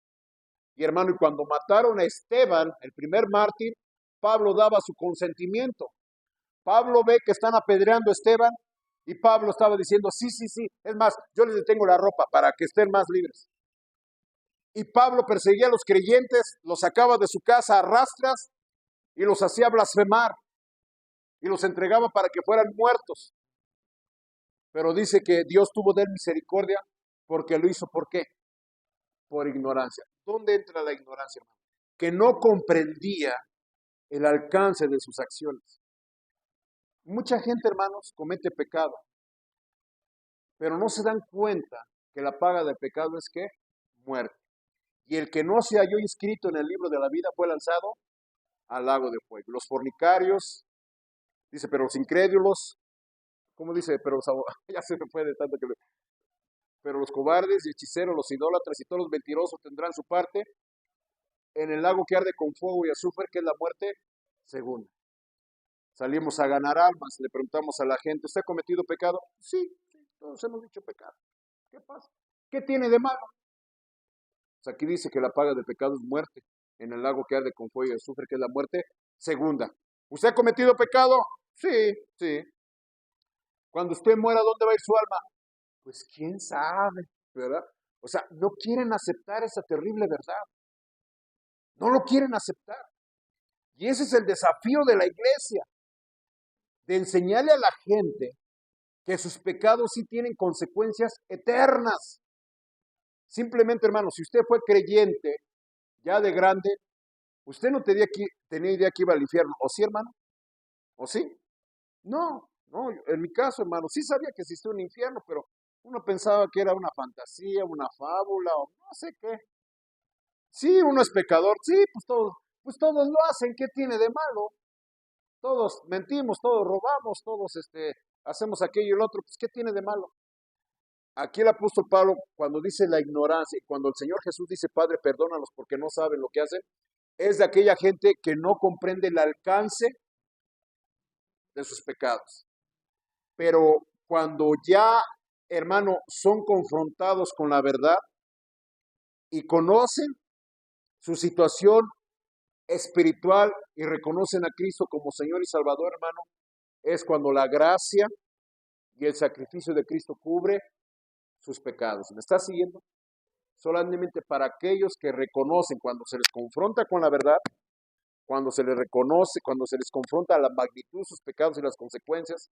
Y hermano, y cuando mataron a Esteban, el primer mártir, Pablo daba su consentimiento. Pablo ve que están apedreando a Esteban y Pablo estaba diciendo, sí, sí, sí, es más, yo les detengo la ropa para que estén más libres. Y Pablo perseguía a los creyentes, los sacaba de su casa a rastras y los hacía blasfemar y los entregaba para que fueran muertos. Pero dice que Dios tuvo de él misericordia porque lo hizo, ¿por qué? Por ignorancia. ¿Dónde entra la ignorancia, hermano? Que no comprendía el alcance de sus acciones. Mucha gente, hermanos, comete pecado, pero no se dan cuenta que la paga del pecado es ¿qué? Muerte. Y el que no se halló inscrito en el libro de la vida fue lanzado al lago de fuego. Los fornicarios, dice, pero los incrédulos, ¿cómo dice? Pero ya se me fue de tanto que pero los cobardes y hechiceros, los idólatras y todos los mentirosos tendrán su parte en el lago que arde con fuego y azufre, que es la muerte segunda. Salimos a ganar almas, le preguntamos a la gente, ¿usted ha cometido pecado? Sí, sí, todos hemos dicho pecado. ¿Qué pasa? ¿Qué tiene de malo? Pues aquí dice que la paga del pecado es muerte, en el lago que arde con fuego y azufre, que es la muerte segunda. ¿Usted ha cometido pecado? Sí, sí. Cuando usted muera, ¿dónde va a ir su alma? Pues quién sabe, ¿verdad? O sea, no quieren aceptar esa terrible verdad. No lo quieren aceptar. Y ese es el desafío de la iglesia. de enseñarle a la gente que sus pecados sí tienen consecuencias eternas. Simplemente, hermano, si usted fue creyente ya de grande, usted no tenía idea que iba al infierno. ¿O sí, hermano? ¿O sí? No, no, en mi caso, hermano, sí sabía que existía un infierno, pero uno pensaba que era una fantasía, una fábula o no sé qué. Sí, uno es pecador, sí, pues todos lo hacen, ¿qué tiene de malo? Todos mentimos, todos robamos, todos hacemos aquello y el otro, pues ¿qué tiene de malo? Aquí el apóstol Pablo, cuando dice la ignorancia y cuando el Señor Jesús dice, Padre, perdónalos porque no saben lo que hacen, es de aquella gente que no comprende el alcance de sus pecados. Pero cuando ya, hermano, son confrontados con la verdad y conocen su situación espiritual y reconocen a Cristo como Señor y Salvador, hermano, es cuando la gracia y el sacrificio de Cristo cubre sus pecados. ¿Me está siguiendo? Solamente para aquellos que reconocen cuando se les confronta con la verdad, cuando se les reconoce, cuando se les confronta la magnitud de sus pecados y las consecuencias,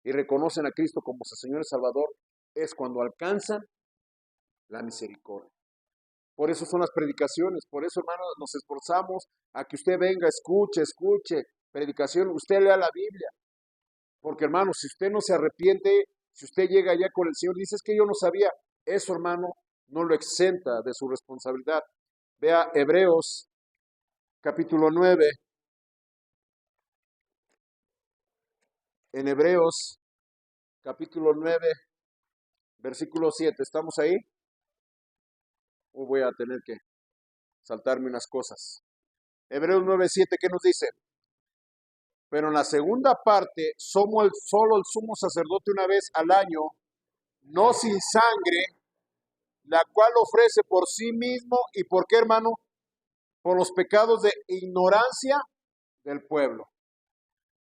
y reconocen a Cristo como su Señor y Salvador, es cuando alcanzan la misericordia. Por eso son las predicaciones, por eso, hermanos, nos esforzamos a que usted venga, escuche predicación, usted lea la Biblia, porque, hermano, si usted no se arrepiente, si usted llega allá con el Señor, dice, es que yo no sabía, eso, hermano, no lo exenta de su responsabilidad. Vea Hebreos capítulo 9, en Hebreos capítulo 9, versículo 7, ¿estamos ahí? O voy a tener que saltarme unas cosas. Hebreos 9, 7, ¿qué nos dice? Pero en la segunda parte, somos solo el sumo sacerdote una vez al año, no sin sangre, la cual ofrece por sí mismo y por qué, hermano, por los pecados de ignorancia del pueblo.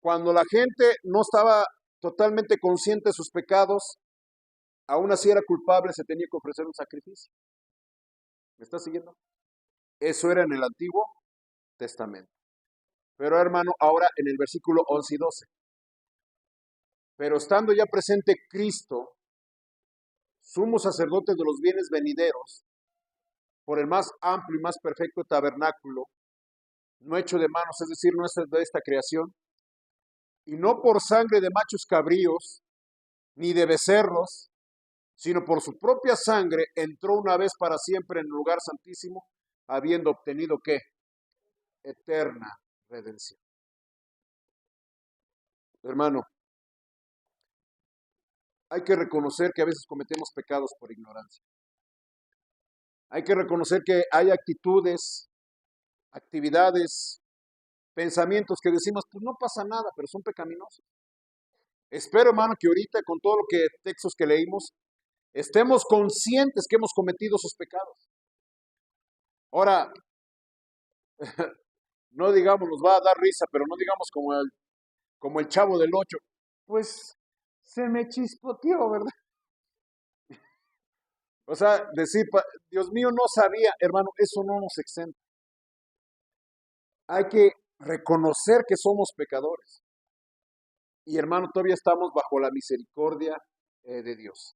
Cuando la gente no estaba totalmente consciente de sus pecados, aún así era culpable, se tenía que ofrecer un sacrificio. ¿Me está siguiendo? Eso era en el Antiguo Testamento. Pero, hermano, ahora en el versículo 11 y 12. Pero estando ya presente Cristo, sumo sacerdote de los bienes venideros, por el más amplio y más perfecto tabernáculo, no hecho de manos, es decir, no es de esta creación, y no por sangre de machos cabríos, ni de becerros, sino por su propia sangre, entró una vez para siempre en el lugar santísimo, habiendo obtenido, ¿qué? Eterna redención. Hermano, hay que reconocer que a veces cometemos pecados por ignorancia. Hay que reconocer que hay actitudes, actividades, pensamientos que decimos, pues no pasa nada, pero son pecaminosos. Espero, hermano, que ahorita con todo lo que textos que leímos, estemos conscientes que hemos cometido esos pecados. Ahora, no digamos, nos va a dar risa, pero no digamos como el Chavo del Ocho. Pues se me chispoteó, ¿verdad? O sea, decir, Dios mío, no sabía, hermano, eso no nos exenta. Hay que reconocer que somos pecadores. Y hermano, todavía estamos bajo la misericordia de Dios.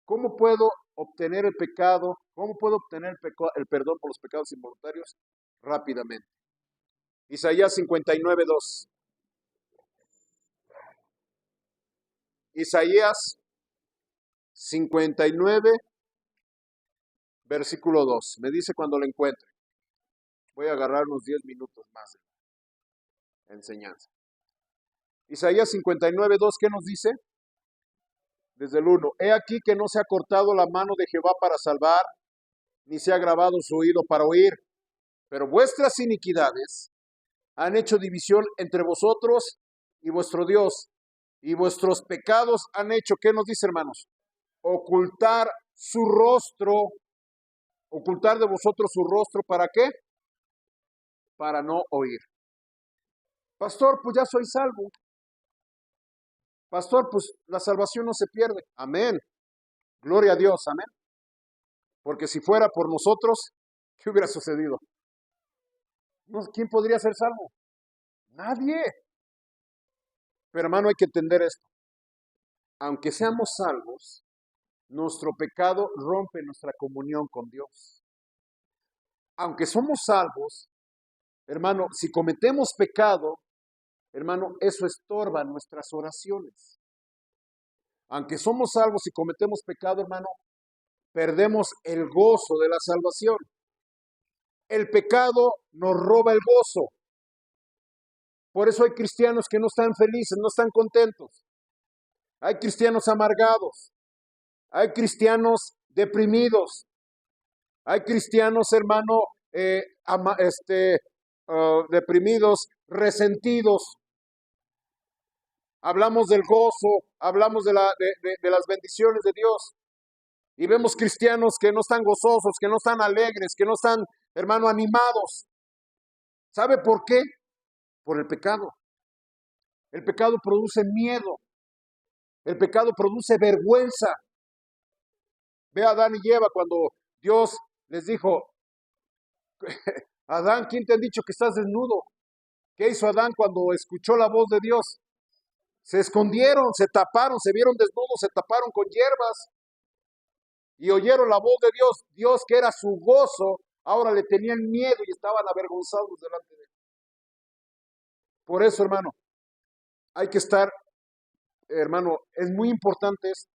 ¿Cómo puedo obtener el pecado? ¿Cómo puedo obtener el perdón por los pecados involuntarios? Rápidamente. Isaías 59:2. Isaías 59, versículo 2. Me dice cuando lo encuentre. Voy a agarrar unos 10 minutos más de enseñanza. Isaías 59:2, ¿qué nos dice? Desde el 1. He aquí que no se ha cortado la mano de Jehová para salvar, ni se ha agravado su oído para oír. Pero vuestras iniquidades han hecho división entre vosotros y vuestro Dios. Y vuestros pecados han hecho, ¿qué nos dice, hermanos? Ocultar su rostro, ocultar de vosotros su rostro, ¿para qué? Para no oír. Pastor, pues ya soy salvo. Pastor, pues la salvación no se pierde. Amén. Gloria a Dios, amén. Porque si fuera por nosotros, ¿qué hubiera sucedido? ¿Quién podría ser salvo? Nadie. Pero hermano, hay que entender esto. Aunque seamos salvos, nuestro pecado rompe nuestra comunión con Dios. Aunque somos salvos, hermano, si cometemos pecado, hermano, eso estorba nuestras oraciones. Aunque somos salvos y cometemos pecado, hermano, perdemos el gozo de la salvación. El pecado nos roba el gozo. Por eso hay cristianos que no están felices, no están contentos. Hay cristianos amargados. Hay cristianos deprimidos. Hay cristianos, hermano, deprimidos, resentidos. Hablamos del gozo, hablamos de las bendiciones de Dios. Y vemos cristianos que no están gozosos, que no están alegres, que no están, hermano, animados. ¿Sabe por qué? Por el pecado. El pecado produce miedo. El pecado produce vergüenza. Ve a Adán y Eva cuando Dios les dijo, Adán, ¿quién te ha dicho que estás desnudo? ¿Qué hizo Adán cuando escuchó la voz de Dios? Se escondieron, se taparon, se vieron desnudos, se taparon con hierbas y oyeron la voz de Dios. Dios, que era su gozo, ahora le tenían miedo y estaban avergonzados delante de él. Por eso, hermano, hay que estar, hermano, es muy importante esto,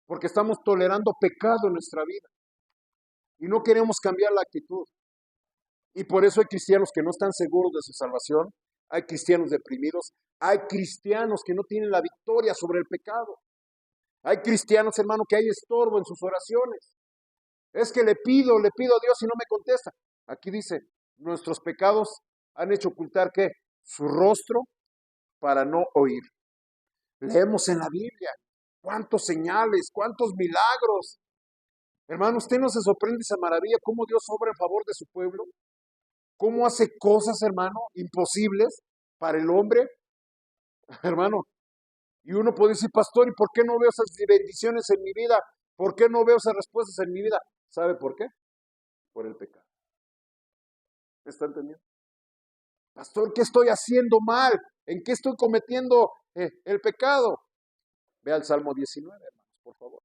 porque estamos tolerando pecado en nuestra vida y no queremos cambiar la actitud. Y por eso hay cristianos que no están seguros de su salvación, hay cristianos deprimidos, hay cristianos que no tienen la victoria sobre el pecado. Hay cristianos, hermano, que hay estorbo en sus oraciones. Es que le pido a Dios y no me contesta. Aquí dice, nuestros pecados han hecho ocultar ¿qué? Su rostro para no oír. Leemos en la Biblia cuántos señales, cuántos milagros. Hermano, ¿usted no se sorprende esa maravilla cómo Dios obra en favor de su pueblo? ¿Cómo hace cosas, hermano, imposibles para el hombre? Hermano, y uno puede decir, pastor, ¿y por qué no veo esas bendiciones en mi vida? ¿Por qué no veo esas respuestas en mi vida? ¿Sabe por qué? Por el pecado. ¿Me está entendiendo? Pastor, ¿qué estoy haciendo mal? ¿En qué estoy cometiendo el pecado? Ve al Salmo 19, hermanos, por favor.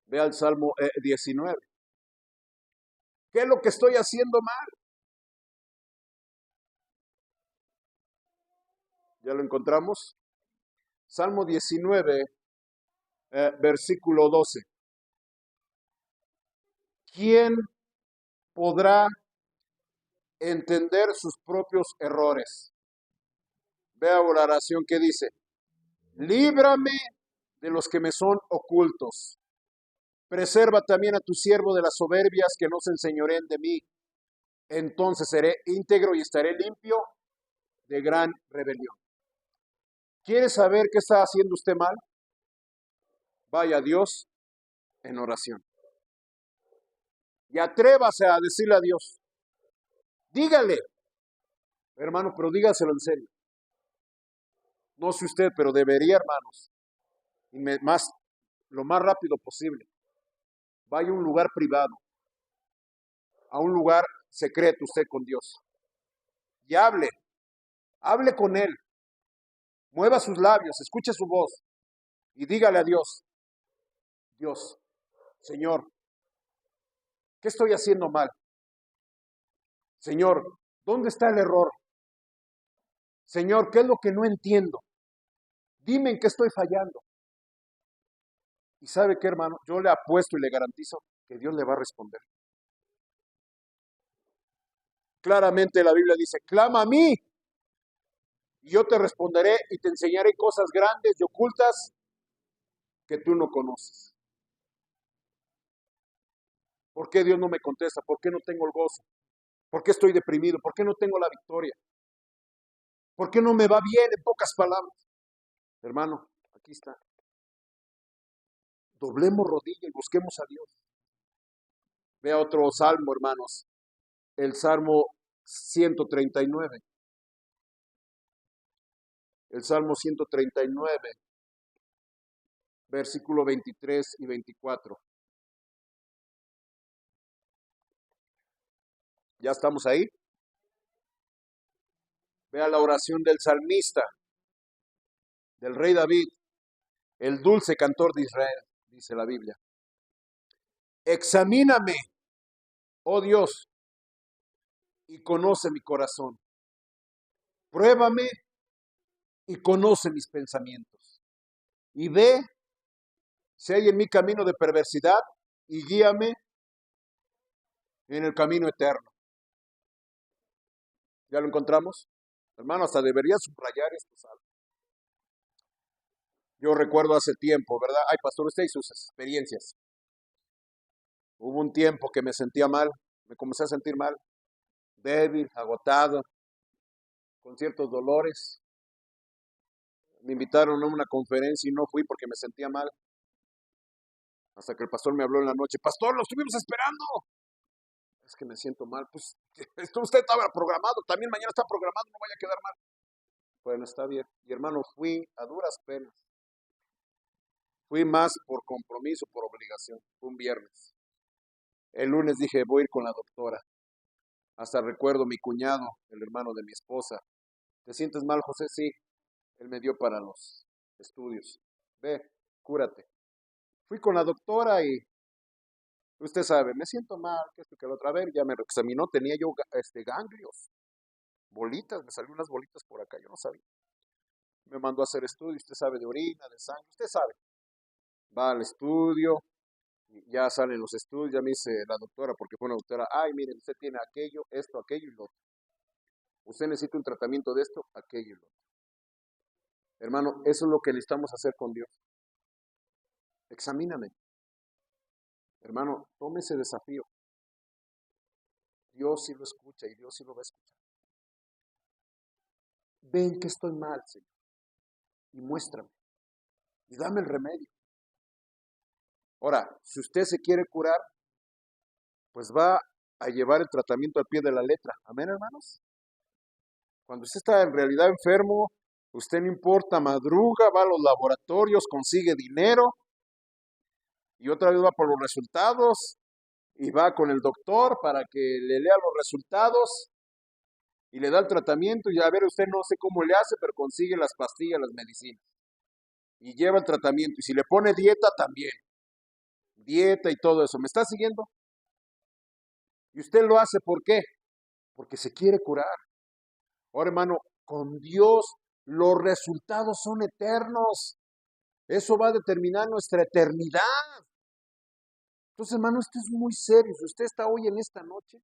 Ve al Salmo 19. ¿Qué es lo que estoy haciendo mal? ¿Ya lo encontramos? Salmo 19, versículo 12. ¿Quién podrá entender sus propios errores? Vea la oración que dice, líbrame de los que me son ocultos. Preserva también a tu siervo de las soberbias que no se enseñoreen de mí. Entonces seré íntegro y estaré limpio de gran rebelión. ¿Quiere saber qué está haciendo usted mal? Vaya a Dios en oración. Y atrévase a decirle a Dios. Dígale, hermano, pero dígaselo en serio. No sé usted, pero debería, hermanos, lo más rápido posible. Vaya a un lugar privado, a un lugar secreto usted con Dios. Y hable con Él. Mueva sus labios, escuche su voz y dígale a Dios, Dios, Señor, ¿qué estoy haciendo mal? Señor, ¿dónde está el error? Señor, ¿qué es lo que no entiendo? Dime en qué estoy fallando. Y sabe qué, hermano, yo le apuesto y le garantizo que Dios le va a responder. Claramente la Biblia dice, clama a mí y yo te responderé y te enseñaré cosas grandes y ocultas que tú no conoces. ¿Por qué Dios no me contesta? ¿Por qué no tengo el gozo? ¿Por qué estoy deprimido? ¿Por qué no tengo la victoria? ¿Por qué no me va bien en pocas palabras? Hermano, aquí está. Doblemos rodilla y busquemos a Dios. Vea otro salmo, hermanos. El Salmo 139. El Salmo 139, versículo 23 y 24. ¿Ya estamos ahí? Vea la oración del salmista, del rey David, el dulce cantor de Israel, dice la Biblia. Examíname, oh Dios, y conoce mi corazón. Pruébame y conoce mis pensamientos. Y ve si hay en mi camino de perversidad y guíame en el camino eterno. ¿Ya lo encontramos? Hermano, hasta debería subrayar esto, ¿sabe? Yo recuerdo hace tiempo, ¿verdad? Ay, pastor, usted y sus experiencias. Hubo un tiempo que me sentía mal, me comencé a sentir mal, débil, agotado, con ciertos dolores. Me invitaron a una conferencia y no fui porque me sentía mal. Hasta que el pastor me habló en la noche, pastor, lo estuvimos esperando. Es que me siento mal. Pues esto usted estaba programado, también mañana está programado, no vaya a quedar mal. Bueno, está bien. Y hermano, fui a duras penas. Fui más por compromiso, por obligación. Fue un viernes. El lunes dije, voy a ir con la doctora. Hasta recuerdo mi cuñado, el hermano de mi esposa. ¿Te sientes mal, José? Sí. Él me dio para los estudios. Ve, cúrate. Fui con la doctora y usted sabe, me siento mal, que esto que lo otra vez, ya me examinó, tenía yo ganglios, bolitas, me salieron unas bolitas por acá, yo no sabía. Me mandó a hacer estudios, usted sabe, de orina, de sangre, usted sabe. Va al estudio, y ya salen los estudios, ya me dice la doctora, porque fue una doctora, ay, mire, usted tiene aquello, esto, aquello y lo otro. Usted necesita un tratamiento de esto, aquello y lo otro. Hermano, eso es lo que necesitamos hacer con Dios. Examíname. Hermano, tome ese desafío. Dios sí lo escucha y Dios sí lo va a escuchar. Ven que estoy mal, Señor, y muéstrame, y dame el remedio. Ahora, si usted se quiere curar, pues va a llevar el tratamiento al pie de la letra. Amén, hermanos. Cuando usted está en realidad enfermo, usted no importa, madruga, va a los laboratorios, consigue dinero, y otra vez va por los resultados, y va con el doctor para que le lea los resultados, y le da el tratamiento, y a ver, usted no sé cómo le hace, pero consigue las pastillas, las medicinas, y lleva el tratamiento, y si le pone dieta, también, dieta y todo eso. ¿Me está siguiendo? Y usted lo hace, ¿por qué? Porque se quiere curar. Ahora, hermano, con Dios los resultados son eternos. Eso va a determinar nuestra eternidad. Entonces, hermano, esto es muy serio. Si usted está hoy en esta noche,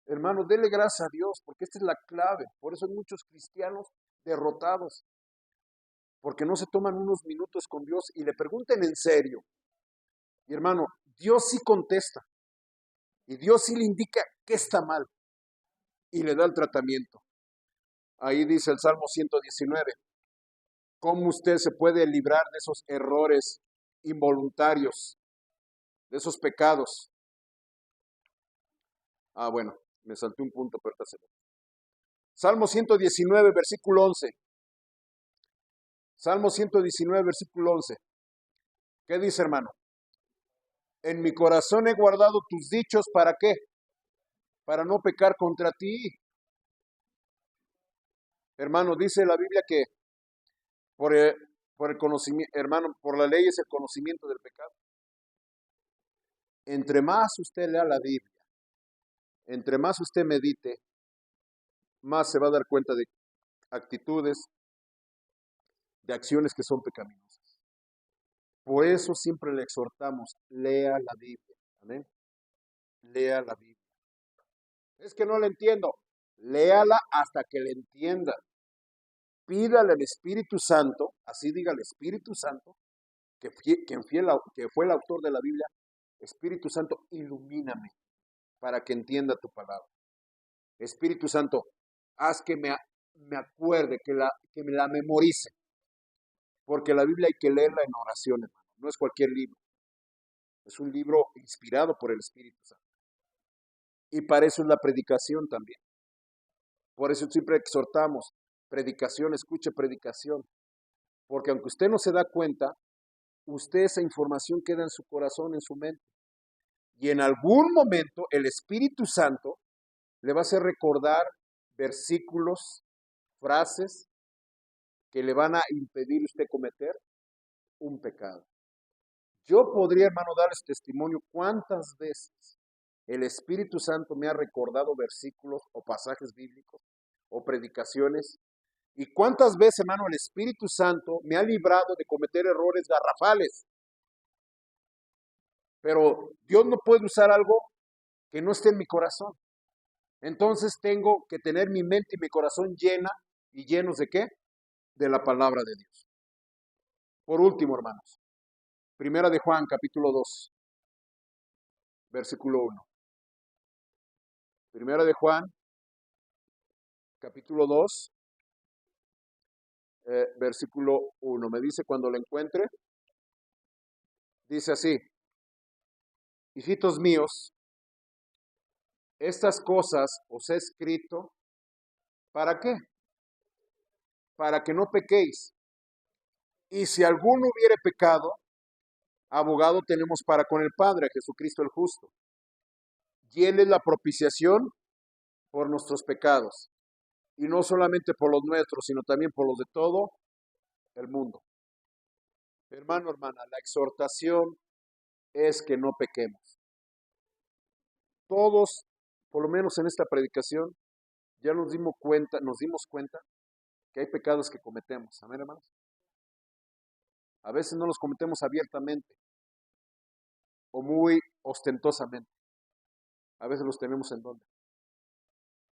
hermano, dele gracias a Dios, porque esta es la clave. Por eso hay muchos cristianos derrotados, porque no se toman unos minutos con Dios y le pregunten en serio. Y hermano, Dios sí contesta. Y Dios sí le indica qué está mal. Y le da el tratamiento. Ahí dice el Salmo 119. ¿Cómo usted se puede librar de esos errores involuntarios, de esos pecados? Ah, bueno, me salté un punto, pero está. Salmo 119, versículo 11. Salmo 119, versículo 11. ¿Qué dice, hermano? En mi corazón he guardado tus dichos, ¿para qué? Para no pecar contra ti. Hermano, dice la Biblia que por el conocimiento, hermano, por la ley es el conocimiento del pecado. Entre más usted lea la Biblia, entre más usted medite, más se va a dar cuenta de actitudes, de acciones que son pecaminosas. Por eso siempre le exhortamos, lea la Biblia. ¿Amén? Lea la Biblia. Es que no la entiendo. Léala hasta que la entienda. Pídale al Espíritu Santo, así diga el Espíritu Santo, que fue el autor de la Biblia. Espíritu Santo, ilumíname para que entienda tu palabra. Espíritu Santo, haz que me acuerde, que me la memorice. Porque la Biblia hay que leerla en oración, hermano. No es cualquier libro. Es un libro inspirado por el Espíritu Santo. Y para eso es la predicación también. Por eso siempre exhortamos, predicación, escuche predicación. Porque aunque usted no se da cuenta, usted esa información queda en su corazón, en su mente. Y en algún momento el Espíritu Santo le va a hacer recordar versículos, frases que le van a impedir usted cometer un pecado. Yo podría, hermano, darles testimonio cuántas veces el Espíritu Santo me ha recordado versículos o pasajes bíblicos o predicaciones. Y cuántas veces, hermano, el Espíritu Santo me ha librado de cometer errores garrafales. Pero Dios no puede usar algo que no esté en mi corazón. Entonces tengo que tener mi mente y mi corazón llenos ¿de qué? De la palabra de Dios. Por último, hermanos, Primera de Juan, capítulo 2, versículo 1. Primera de Juan, capítulo 2, versículo 1. Me dice cuando lo encuentre, dice así: hijitos míos, estas cosas os he escrito, ¿para qué? Para que no pequéis. Y si alguno hubiere pecado, abogado tenemos para con el Padre, Jesucristo el justo. Y Él es la propiciación por nuestros pecados. Y no solamente por los nuestros, sino también por los de todo el mundo. Hermano, hermana, la exhortación es que no pequemos. Todos, por lo menos en esta predicación, ya nos dimos cuenta que hay pecados que cometemos. Amén, hermanos. A veces no los cometemos abiertamente o muy ostentosamente. A veces los tenemos en dónde.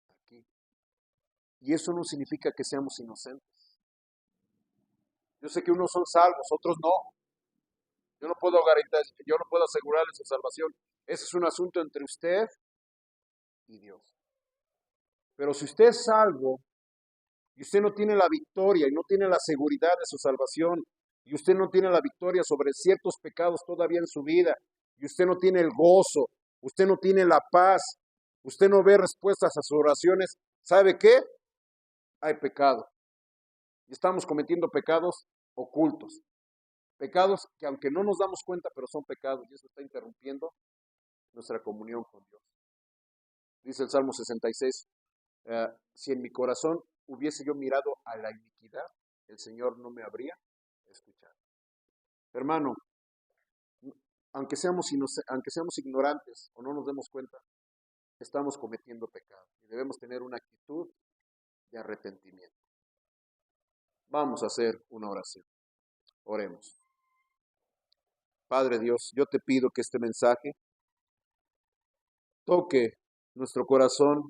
Aquí. Y eso no significa que seamos inocentes. Yo sé que unos son salvos, otros no. Yo no puedo asegurarles su salvación. Ese es un asunto entre usted y Dios. Pero si usted es salvo y usted no tiene la victoria y no tiene la seguridad de su salvación, y usted no tiene la victoria sobre ciertos pecados todavía en su vida, y usted no tiene el gozo, usted no tiene la paz, usted no ve respuestas a sus oraciones, ¿sabe qué? Hay pecado. Y estamos cometiendo pecados ocultos. Pecados que aunque no nos damos cuenta, pero son pecados, y eso está interrumpiendo nuestra comunión con Dios. Dice el Salmo 66, si en mi corazón hubiese yo mirado a la iniquidad, el Señor no me habría escuchado. Hermano, aunque seamos ignorantes o no nos demos cuenta, estamos cometiendo pecado y debemos tener una actitud de arrepentimiento. Vamos a hacer una oración. Oremos. Padre Dios, yo te pido que este mensaje toque nuestro corazón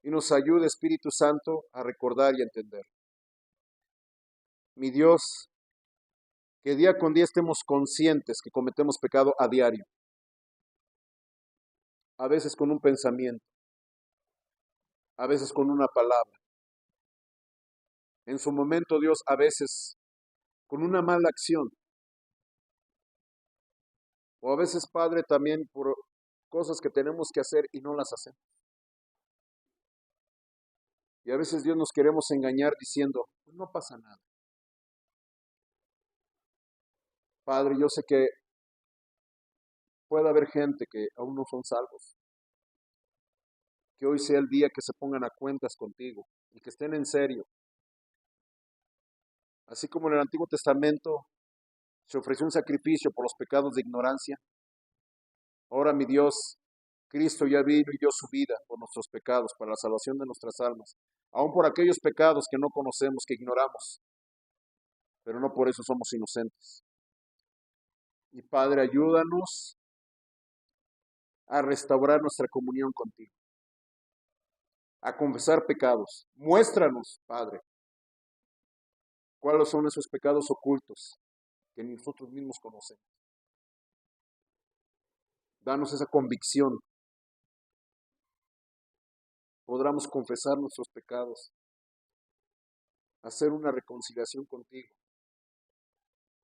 y nos ayude, Espíritu Santo, a recordar y a entender. Mi Dios, que día con día estemos conscientes que cometemos pecado a diario. A veces con un pensamiento, a veces con una palabra. En su momento, Dios, a veces con una mala acción. O a veces, Padre, también por cosas que tenemos que hacer y no las hacemos. Y a veces, Dios, nos queremos engañar diciendo, pues no pasa nada. Padre, yo sé que puede haber gente que aún no son salvos. Que hoy sea el día que se pongan a cuentas contigo y que estén en serio. Así como en el Antiguo Testamento se ofreció un sacrificio por los pecados de ignorancia, ahora mi Dios, Cristo ya vino y dio su vida por nuestros pecados, para la salvación de nuestras almas, aun por aquellos pecados que no conocemos, que ignoramos, pero no por eso somos inocentes. Y Padre, ayúdanos a restaurar nuestra comunión contigo, a confesar pecados. Muéstranos, Padre, cuáles son esos pecados ocultos que nosotros mismos conocemos. Danos esa convicción. Podamos confesar nuestros pecados, hacer una reconciliación contigo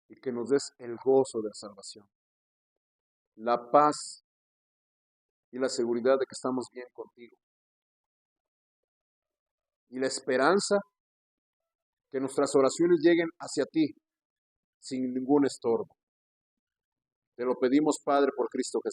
y que nos des el gozo de la salvación, la paz y la seguridad de que estamos bien contigo y la esperanza que nuestras oraciones lleguen hacia ti sin ningún estorbo. Te lo pedimos, Padre, por Cristo Jesús.